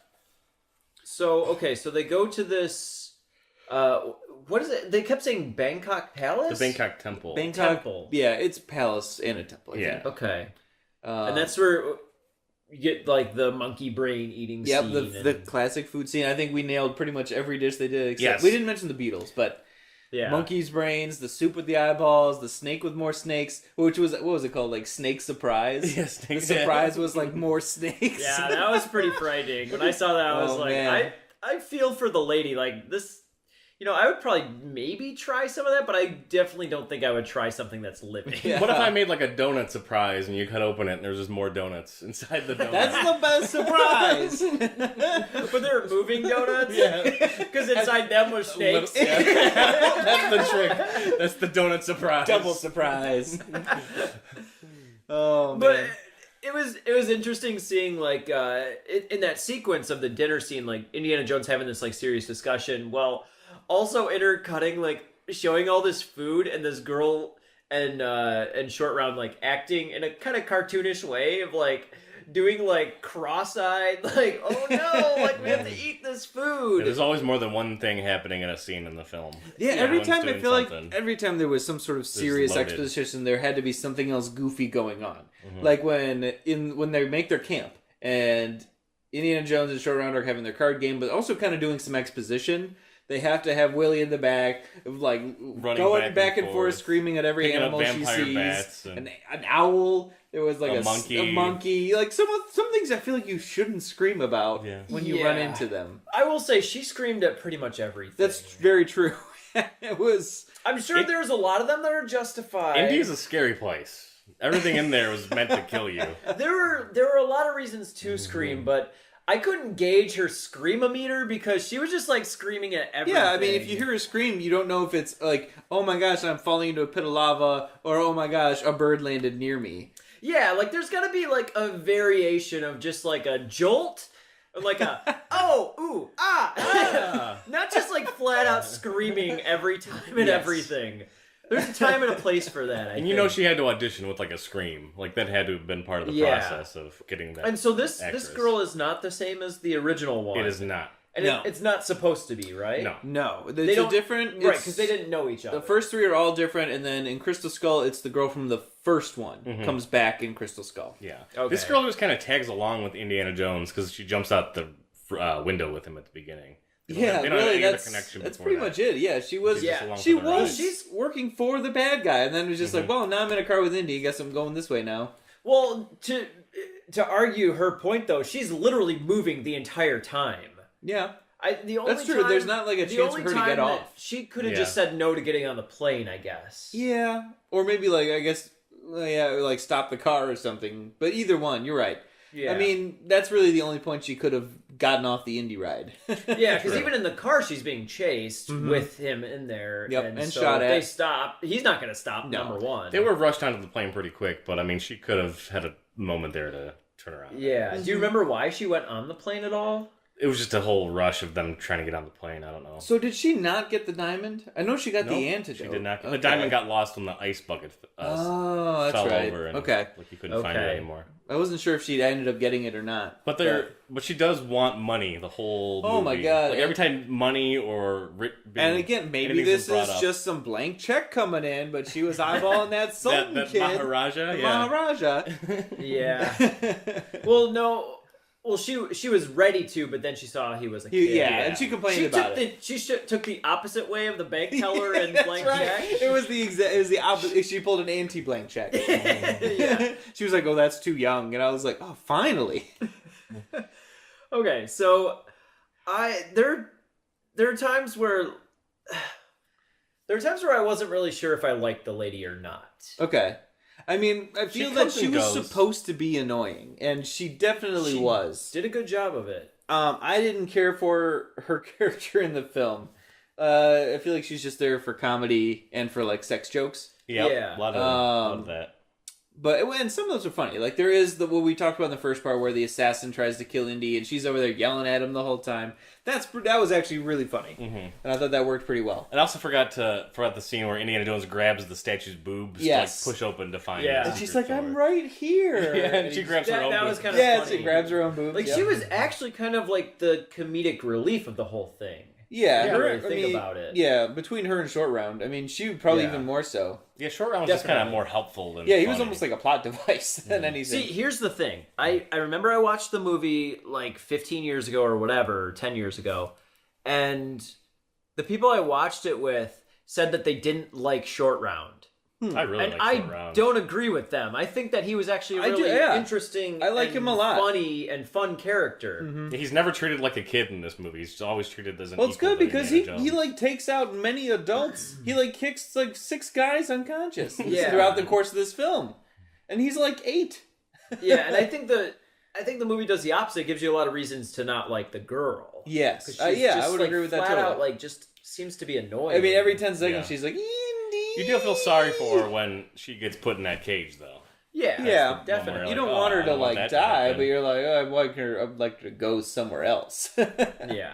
So they go to this. What is it? They kept saying Bangkok Palace. The Bangkok Temple. Bangkok, Temple. Yeah, it's palace and a temple. I Yeah. think. Okay. And And that's where you get the monkey brain eating yep, scene. the classic food scene. I think we nailed pretty much every dish they did. Except Yes. we didn't mention the Beatles, but yeah. monkey's brains, the soup with the eyeballs, the snake with more snakes, which was what was it called? Like snake surprise. Yeah, The snake- surprise was like more snakes. Yeah, that was pretty frightening. When I saw that, I was Oh, like, man. I feel for the lady. Like this, I would probably maybe try some of that, but I definitely don't think I would try something that's living. Yeah. What if I made a donut surprise and you cut open it and there's just more donuts inside the donut? That's the best surprise. But they're moving donuts. Yeah. Because inside them was snakes. Yeah. That's the trick. That's the donut surprise. Double surprise. Oh man. But it was interesting seeing in that sequence of the dinner scene, Indiana Jones having this serious discussion, while also intercutting showing all this food and this girl and Short Round acting in a kind of cartoonish way of doing cross-eyed oh no, we have to eat this food. There's always more than one thing happening in a scene in the film. Yeah, every Everyone's time I doing feel something. like every time there was some sort of serious loaded. exposition, there had to be something else goofy going on. Mm-hmm. Like when they make their camp and Indiana Jones and Short Round are having their card game, but also kind of doing some exposition. They have to have Willie in the back, going back and forth, screaming at every Picking up animal she vampire sees. bats and- An owl. There was A a monkey. monkey. Some things I feel like you shouldn't scream about Yeah. when you run Yeah. into them. I will say she screamed at pretty much everything. That's very true. It was. I'm sure there's a lot of them that are justified. Indy's a scary place. Everything in there was meant to kill you. There were a lot of reasons to scream, but I couldn't gauge her scream-o-meter because she was just screaming at everything. Yeah, I mean, if you hear a scream, you don't know if it's oh my gosh, I'm falling into a pit of lava, or oh my gosh, a bird landed near me. Yeah, there's gotta be a variation of just a jolt, or a oh, ooh, ah, not just flat out screaming every time and Yes. everything. There's a time and a place for that. I And think. she had to audition with a scream. That had to have been part of the Yeah. process of getting that. And so this actress. girl is not the same as the original one. It is not. and No. it's not supposed to be, right? No. No, They it's a don't- different. right? it's- Because they didn't know each other. The first three are all different, and then in Crystal Skull, it's the girl from the first one comes back in Crystal Skull. Yeah. Okay. This girl just kind of tags along with Indiana Jones because she jumps out the window with him at the beginning. They don't Yeah, have any really, other that's connection that's before pretty that. much it. Yeah, she was. Yeah. along She for the was. ride. She's working for the bad guy, and then it was just well, now I'm in a car with Indy. Guess I'm going this way now. Well, to argue her point though, she's literally moving the entire time. Yeah, The only That's true. time- There's not, a the chance for only her to time get that off. She could have Yeah. just said no to getting on the plane, I guess. Yeah, or maybe I guess stop the car or something. But either one, you're right. Yeah. I mean, that's really the only point she could have gotten off the Indy ride. Yeah, because even in the car, she's being chased with him in there. Yep, and and so shot if at. they stop. He's not going to stop. No. Number one. They were rushed onto the plane pretty quick, but she could have had a moment there to turn around. Yeah. Do you remember why she went on the plane at all? It was just a whole rush of them trying to get on the plane. I don't know. So did she not get the diamond? I know she got Nope, the antidote. She did not. Okay. The diamond got lost when the ice bucket Oh, that's fell right. over. And, Okay, you couldn't find it Okay. anymore. I wasn't sure if she ended up getting it or not. But she does want money the whole Oh my movie. God. Every time money or And again, maybe anything's this been is brought up. just some blank check coming in, but she was eyeballing that Sultan that kid, Maharaja. the Yeah. Maharaja. Yeah. Well, no. Well, she was ready to, but then she saw he was a kid. Yeah, and she complained about it. She took the opposite way of the bank teller and That's blank right. check. It was the opposite. She pulled an anti-blank check. Yeah. She was like, "Oh, that's too young," and I was like, "Oh, finally." Okay, so there are times where I wasn't really sure if I liked the lady or not. Okay. I mean, I feel that comes she and was goes. supposed to be annoying, and she definitely She was. Did a good job of it. I didn't care for her character in the film. I feel like she's just there for comedy and for like sex jokes. Yep, Yeah. a lot of that. But and some of those are funny. Like there is what we talked about in the first part where the assassin tries to kill Indy and she's over there yelling at him the whole time. That was actually really funny, and I thought that worked pretty well. And I also forgot the scene where Indiana Jones grabs the statue's boobs Yes. to like push open to find. Yeah. the And she's secret like, door. "I'm right here." Yeah, and she grabs her That- own. that was boobs. kinda Yeah, funny. she grabs her own boobs. Like yep. she was actually kind of like the comedic relief of the whole thing. Yeah, You her, really think about it. Yeah, between her and Short Round, I mean, she probably Yeah. even more so. Yeah, Short Round was just kind of Definitely. more helpful than. Yeah, he was funny. almost like a plot device than anything. See, here's the thing. I remember I watched the movie like 15 years ago or whatever, or 10 years ago, and the people I watched it with said that they didn't like Short Round. I really And like I Short Round. don't agree with them. I think that he was actually a I do- really yeah. interesting I like and him a lot. funny and fun character. He's never treated like a kid in this movie. He's always treated as an. Well, it's equal good to because Indiana he Jones. like takes out many adults. He like kicks like 6 guys unconscious Yeah. throughout the course of this film, and he's like 8. Yeah, and I think the movie does the opposite. It gives you a lot of reasons to not like the girl. Yes, 'Cause she's yeah, just, I would like, agree with that. flat Totally. out, like, just seems to be annoying. I mean, every 10 seconds Yeah. she's like, Indy. You do feel sorry for her when she gets put in that cage, though. Yeah, Yeah, definitely. You Like, don't oh, want her I to don't want like that to die, happen. but you're like, oh, I'd like her to go somewhere else. Yeah.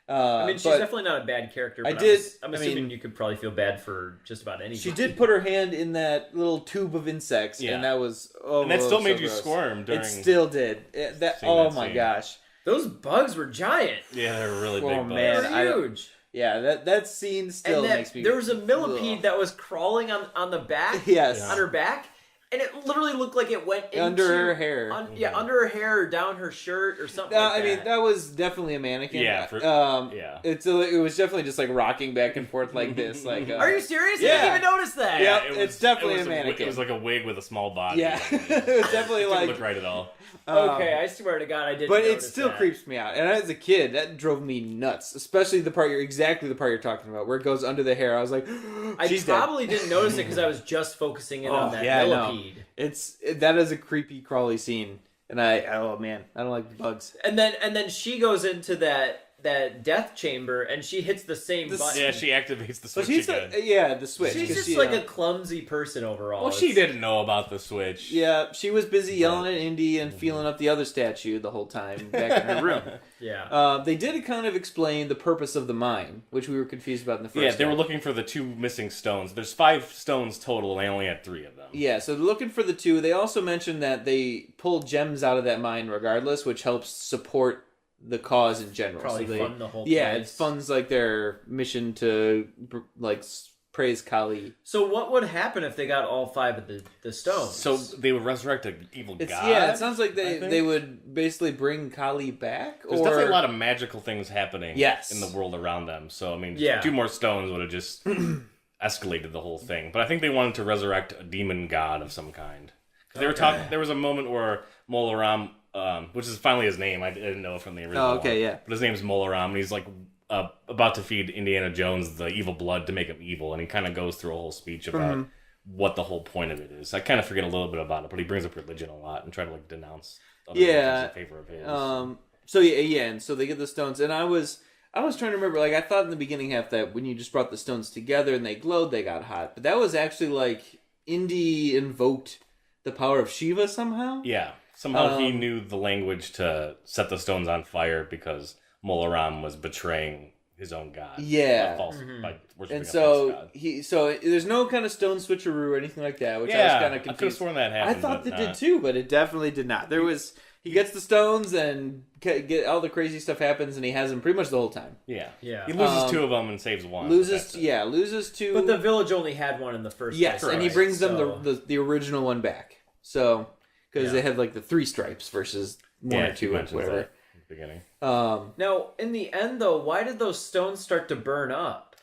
I mean, she's but definitely not a bad character. I But did- I'm I assuming mean- you could probably feel bad for just about anybody. she did put her hand in that little tube of insects, Yeah. and that was And that still so made you gross. squirm during. It still did. seeing Oh that my scene. gosh. Those bugs were giant. Yeah, they're really Oh, big. bugs. man. They I were don't- huge. Yeah, that scene still And that, makes me. there was a millipede Ugh. that was crawling on the back. Yes. On her back. And it literally looked like it went into, Under her hair. Under her hair or down her shirt or something No, like I mean that. that was definitely a mannequin. Yeah, yeah. It was definitely just like rocking back and forth like this. Like, Are you serious? I Yeah. didn't even notice that. Yeah. It it's definitely it was a mannequin. It was like a wig with a small body. Yeah, It it was definitely didn't like. look right at all. Okay, I swear to God, I didn't. But it notice still that. creeps me out, and as a kid, that drove me nuts. Especially the part you're talking about, where it goes under the hair. I was like, I she's dead. probably didn't notice it because I was just focusing in on that yeah, I know. millipede. That is a creepy crawly scene, and oh man, I don't like the bugs. And then she goes into that death chamber and she hits the same button. Yeah, she activates the So switch she's again. the switch. She's 'cause just she, like a clumsy person overall. Well, she It's- didn't know about the switch. Yeah, she was busy yelling at Indy and feeling up the other statue the whole time back in her room. Yeah. They did kind of explain the purpose of the mine, which we were confused about in the first. Yeah, they were time. looking for the 2 missing stones. There's 5 stones total, and they only had 3 of them. Yeah, so they're looking for the 2. They also mentioned that they pull gems out of that mine regardless, which helps support the cause in general. Probably so they, fund the whole yeah, it place. funds like their mission to like praise Kali. So what would happen if they got all 5 of the stones? So they would resurrect an evil god. Yeah, it sounds like I think? they would basically bring Kali back. There's definitely a lot of magical things happening Yes. in the world around them. So, I mean, Yeah. 2 more stones would have just escalated the whole thing. But I think they wanted to resurrect a demon god of some kind. 'Cause they were talking. There was a moment where Molaram, which is finally his name. I didn't know it from the original. Oh, okay, one. yeah. But his name's Molaram, and he's like about to feed Indiana Jones the evil blood to make him evil, and he kind of goes through a whole speech about what the whole point of it is. I kind of forget a little bit about it, but he brings up religion a lot and try to like denounce other religions in favor of his. So yeah, and so they get the stones, and I was trying to remember. Like I thought in the beginning half that when you just brought the stones together and they glowed, they got hot. But that was actually like Indy invoked the power of Shiva somehow. Yeah. Somehow he knew the language to set the stones on fire because Molaram was betraying his own god. Yeah. By worshiping And a false so god. so there's no kind of stone switcheroo or anything like that, which I Yeah, was kind I of could have confused. sworn that I happened. thought but that did not. too, but it definitely did not. He gets the stones and get all the crazy stuff happens, and he has them pretty much the whole time. Yeah. Yeah. He loses 2 of them and saves 1. Loses That's it. loses 2. But the village only had one in the first yes, place. and he Correct. brings them So- the original one back. So because they had like the 3 stripes versus 1 Yeah, or 2 or mentions whatever. that in the beginning. Now, in the end, though, why did those stones start to burn up?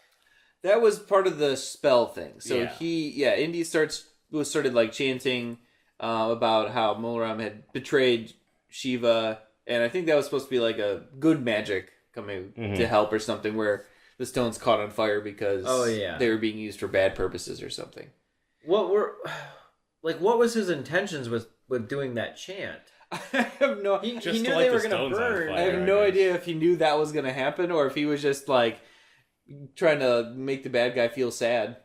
That was part of the spell thing. So Yeah. Indy started like chanting about how Molaram had betrayed Shiva, and I think that was supposed to be like a good magic coming to help or something, where the stones caught on fire because Oh, yeah. they were being used for bad purposes or something. What were like, what was his intentions with doing that chant? I have no. He Just knew to they light were the going to stones on burn. fire. I have no guess. idea if he knew that was going to happen or if he was just like trying to make the bad guy feel sad.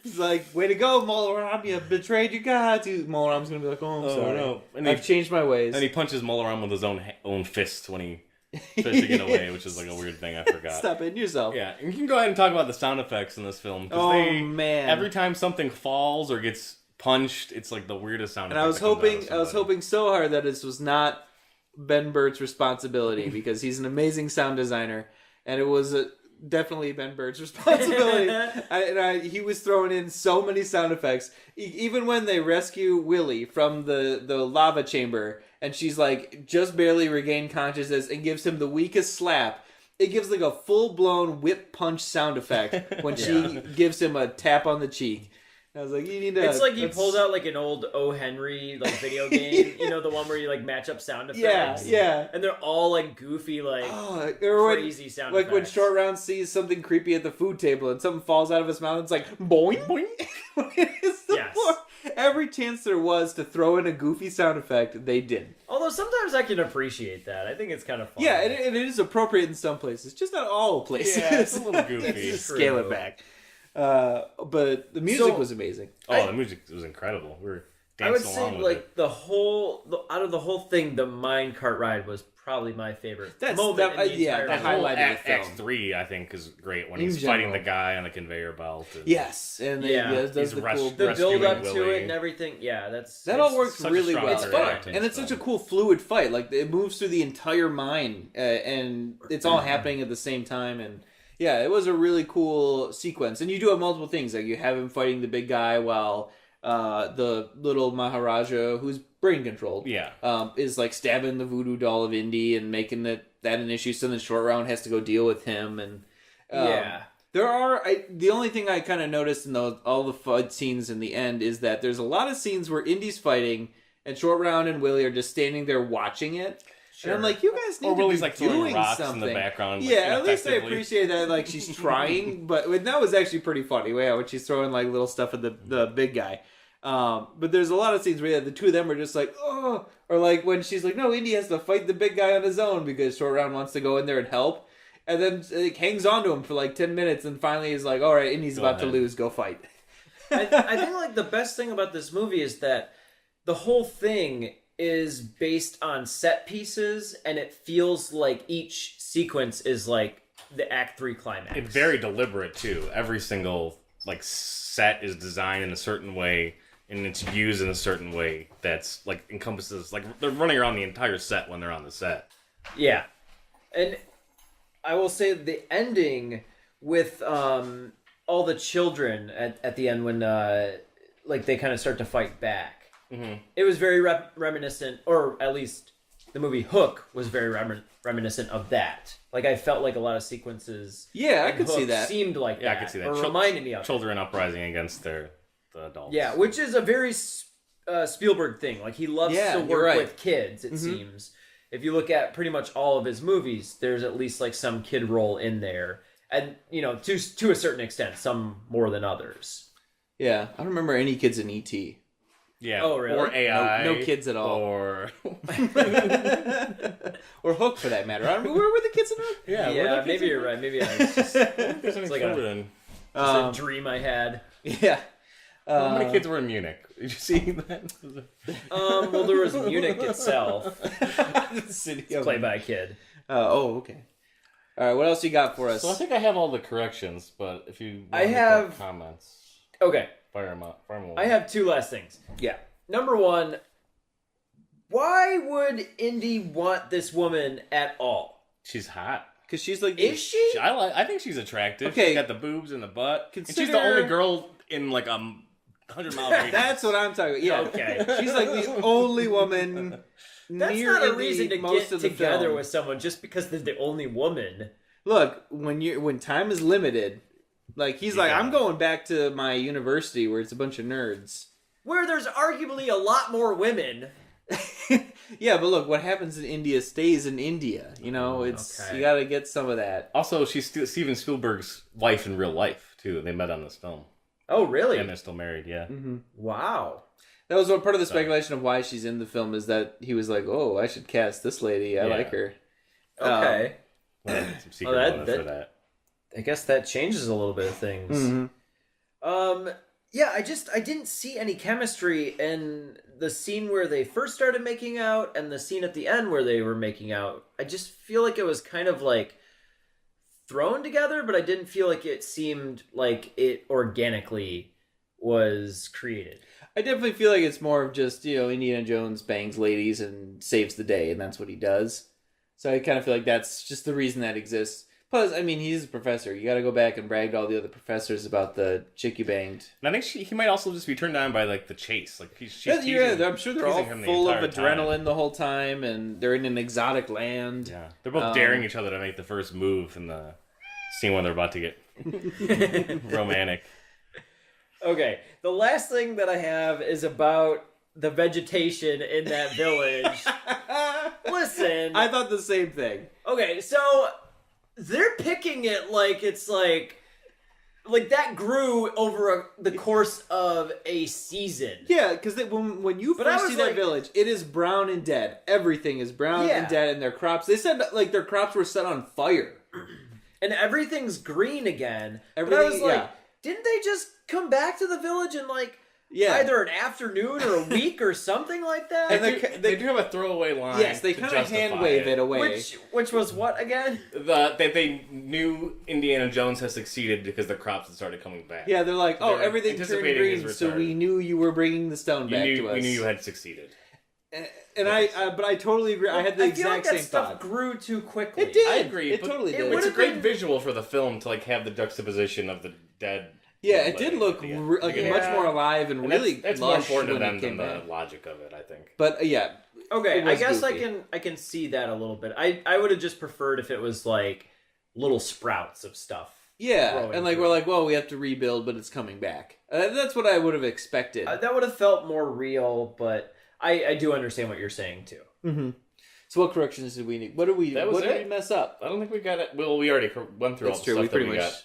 He's like, "Way to go, Molaram! You betrayed your gods." Molaram's going to be like, "Oh, I'm sorry. no. And I've changed my ways." And he punches Molaram with his own fist when he tries to get away, which is like a weird thing I forgot. Stop hitting yourself. Yeah, and you can go ahead and talk about the sound effects in this film. 'Cause Oh, man. Every time something falls or gets punched, it's like the weirdest sound. And I was hoping so hard that this was not Ben Burtt's responsibility because he's an amazing sound designer, and it was definitely Ben Burtt's responsibility. He was throwing in so many sound effects, even when they rescue Willie from the lava chamber, and she's like just barely regained consciousness and gives him the weakest slap. It gives like a full blown whip punch sound effect when she gives him a tap on the cheek. I was like, you need to. It's like he pulled out like an old O. Henry like video game, you know, the one where you like match up sound effects. Yeah. And they're all like goofy, like Or crazy sound like when effects. Short Round sees something creepy at the food table and something falls out of his mouth, it's like boing boing. It's the Yes. floor. Every chance there was to throw in a goofy sound effect, they did. Although sometimes I can appreciate that. I think it's kind of fun. Yeah, it is appropriate in some places, just not all places. Yeah, it's a little goofy. Just True. scale it back. But the music So- was amazing. Oh, the music was incredible. We were I would dancing say along with like it. out of the whole thing, the minecart ride was probably my favorite That's- moment that- in the yeah, entire that movie. highlighted Act, the film. Act 3, I think, is great when In he's fighting general. the guy on the conveyor belt. And Yes, and Yeah. it does He's the rushed- cool. The rescuing build up to Willie. it and everything. Yeah, That all it's works such a really strong well. It's fun. acting And it's such a film. cool fluid fight. Like it moves through the entire mine, and it's all happening at the same time. And yeah, it was a really cool sequence. And you do have multiple things. Like you have him fighting the big guy while the little Maharaja, who's brain controlled, Yeah. is like stabbing the voodoo doll of Indy and making that an issue. So then Short Round has to go deal with him. And Yeah. there are the only thing I kind of noticed in all the fight scenes in the end is that there's a lot of scenes where Indy's fighting and Short Round and Willie are just standing there watching it. And I'm like, you guys need Or to Willie's be like throwing doing rocks something. in the background. Like, Yeah, at least I ineffectively. appreciate that. Like she's trying, but that was actually pretty funny. Yeah, when she's throwing like little stuff at the big guy. But there's a lot of scenes where the two of them are just like, oh, or like when she's like, no, Indy has to fight the big guy on his own because Short Round wants to go in there and help, and then like, hangs on to him for like 10 minutes, and finally is like, all right, Indy's about to ahead. lose, go fight. I think like the best thing about this movie is that the whole thing is based on set pieces, and it feels like each sequence is like the Act 3 climax. It's very deliberate too. Every single like set is designed in a certain way, and it's used in a certain way that's like encompasses like they're running around the entire set when they're on the set. Yeah. And I will say the ending with all the children at the end when like they kind of start to fight back. Mm-hmm. It was very reminiscent, or at least the movie Hook was very reminiscent of that. Like I felt like a lot of sequences. Yeah, I in could see Hook that. Seemed like Yeah, that. I could see that. Or reminded me of it. Children uprising against the adults. Yeah, which is a very Spielberg thing. Like he loves Yeah, to you're work right. with kids. It seems. If you look at pretty much all of his movies, there's at least like some kid role in there, and you know, to a certain extent, some more than others. Yeah, I don't remember any kids in E.T. Yeah. Oh, really? Or AI. No kids at all. Or Or Hook for that matter. I don't remember, where were the kids in Hook? yeah. Yeah, maybe you're right. Maybe I was just, There's any like a- children. a dream I had. Yeah. How many kids were in Munich? Did you see that? Well, there was Munich itself, The city of... played by a kid. okay. All right, what else you got for us? So I think I have all the corrections, but if you want I to make have- comments, Okay, fire them up. Fire them I have two last things. Yeah. Number one, why would Indy want this woman at all? She's hot. Because she's like... Is she? I think she's attractive. Okay. She's got the boobs and the butt. And she's the Consider- only girl in like 100-mile radius. That's what I'm talking about. Yeah. Okay. She's like the only woman That's near not a Indy reason to most get of the together film. with someone just because they're the only woman. Look, when time is limited, like he's like, Yeah. I'm going back to my university where it's a bunch of nerds. Where there's arguably a lot more women. Yeah, but look, what happens in India stays in India. You know, it's Okay. you got to get some of that. Also, she's Steven Spielberg's wife in real life too. They met on this film. Oh, really? And they're still married, yeah. Wow. That was one part of the speculation of why she's in the film is that he was like, "Oh, I should cast this lady. I Yeah. like her." Okay. Some secret that- motive for that. I guess that changes a little bit of things. Mm-hmm. Yeah, I didn't see any chemistry in the scene where they first started making out and the scene at the end where they were making out. I just feel like it was kind of like thrown together, but I didn't feel like it seemed like it organically was created. I definitely feel like it's more of just, Indiana Jones bangs ladies and saves the day, and that's what he does. So I kind of feel like that's just the reason that exists. Plus, I mean, he's a professor. You got to go back and brag to all the other professors about the chick you banged. And I think he might also just be turned on by like the chase. Like she's Yeah, teasing, I'm sure they're all teasing him the full of entire time. adrenaline the whole time, and they're in an exotic land. Yeah, they're both daring each other to make the first move in the scene when they're about to get romantic. Okay, the last thing that I have is about the vegetation in that village. Listen. I thought the same thing. Okay, so they're picking it like it's like that grew over the course of a season. Yeah, because when you But I first was see that like- village, it is brown and dead. Everything is brown Yeah. and dead, and their crops. They said like their crops were set on fire. And everything's green again. But I Everything- was like, yeah. didn't they just come back to the village in like Yeah. either an afternoon or a week or something like that? And They do have a throwaway line. Yes, they to kind of justify hand wave it away. which was what again? That they knew Indiana Jones has succeeded because the crops had started coming back. Yeah, they're like, oh, They're everything turned anticipating green, his so return. we knew you were bringing the stone you back knew to us. we knew you had succeeded. And but I totally agree. I had the I feel like exact that same stuff thought. grew too quickly. It did. I agree. It but totally did. it It's a would've great been- visual for the film to like have the juxtaposition of the dead. Yeah, lady it did look at the end. like Yeah. much more alive and, And really that's more lush important to when them it than came the back. logic of it, I think. But yeah, Okay, it was I guess goofy. I can see that a little bit. I would have just preferred if it was like little sprouts of stuff. Yeah, growing and like through. we're like, well, we have to rebuild, but it's coming back. That's what I would have expected. That would have felt more real, but I do understand what you're saying too. Mm-hmm. So what corrections did we need? What did we mess up? I don't think we got it. Well, we already went through That's all the true. stuff We that pretty we much got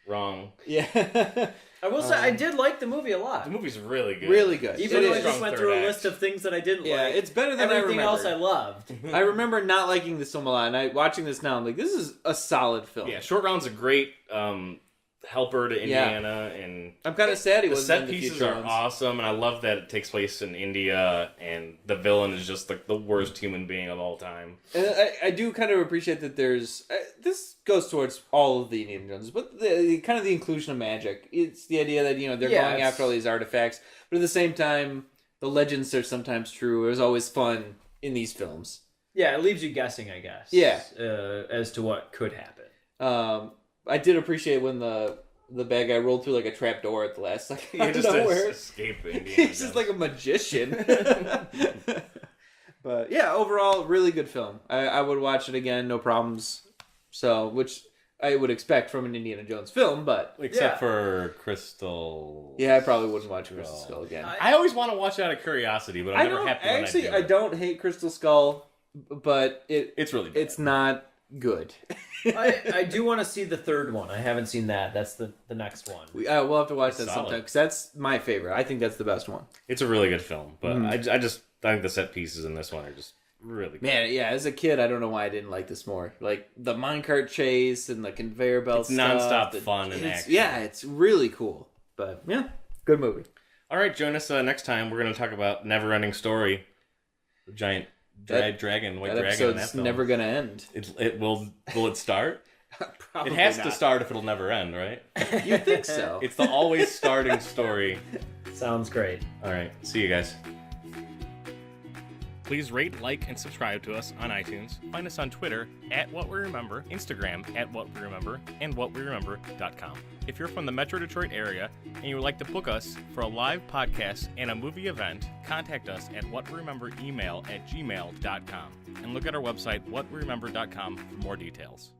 wrong. Yeah, I will say I did like the movie a lot. The movie's really good. really good. Even It though I is. just Strong went third through a act. list of things that I didn't Yeah, like. it's better than Everything I else I remembered. loved. I remember not liking this film a lot, and watching this now, I'm like, this is a solid film. Yeah, Short Round's a great helper to Indiana, and I'm kind of sad he the wasn't set in the pieces future are ones. awesome, and I love that it takes place in India, and the villain is just like the worst human being of all time. And I do kind of appreciate that there's this goes towards all of the Indiana Jones, but the kind of the inclusion of magic. It's the idea that they're Yeah, going it's- after all these artifacts, but at the same time, the legends are sometimes true. It was always fun in these films. Yeah, it leaves you guessing, I guess. Yeah. As to what could happen. I did appreciate when the bad guy rolled through like a trap door at the last second. He out of just nowhere. escaped Indiana He's Jones. just like a magician. But yeah, overall, really good film. I would watch it again, no problems. So, which I would expect from an Indiana Jones film, but Except Yeah. for Crystal. yeah, I probably wouldn't watch Crystal Skull. Skull again. I always want to watch it out of curiosity, but I'm I never don't happy when actually. I I do. don't hate Crystal Skull, but It's really bad. it's not good. I do want to see the third one. I haven't seen that. That's the next one. We'll have to watch that Solid. sometime because that's my favorite. I think that's the best one. It's a really good film, but Mm-hmm. I think the set pieces in this one are just really good. Man, yeah. As a kid, I don't know why I didn't like this more. Like the minecart chase and the conveyor belt. It's nonstop stuff. fun and It's- action. Yeah, it's really cool. But yeah, good movie. All right, join us next time. We're going to talk about Never-Ending Story. The giant dragon, white That dragon in that episode's film. never gonna end. It will it start? Probably It has not. to start if it'll never end, right? You think so? It's the always starting story. Sounds great. All right, see you guys. Please rate, like, and subscribe to us on iTunes. Find us on Twitter @WhatWeRemember, Instagram @WhatWeRemember, and WhatWeRemember.com. If you're from the Metro Detroit area and you would like to book us for a live podcast and a movie event, contact us at WhatWeRememberEmail@gmail.com and look at our website, WhatWeRemember.com, for more details.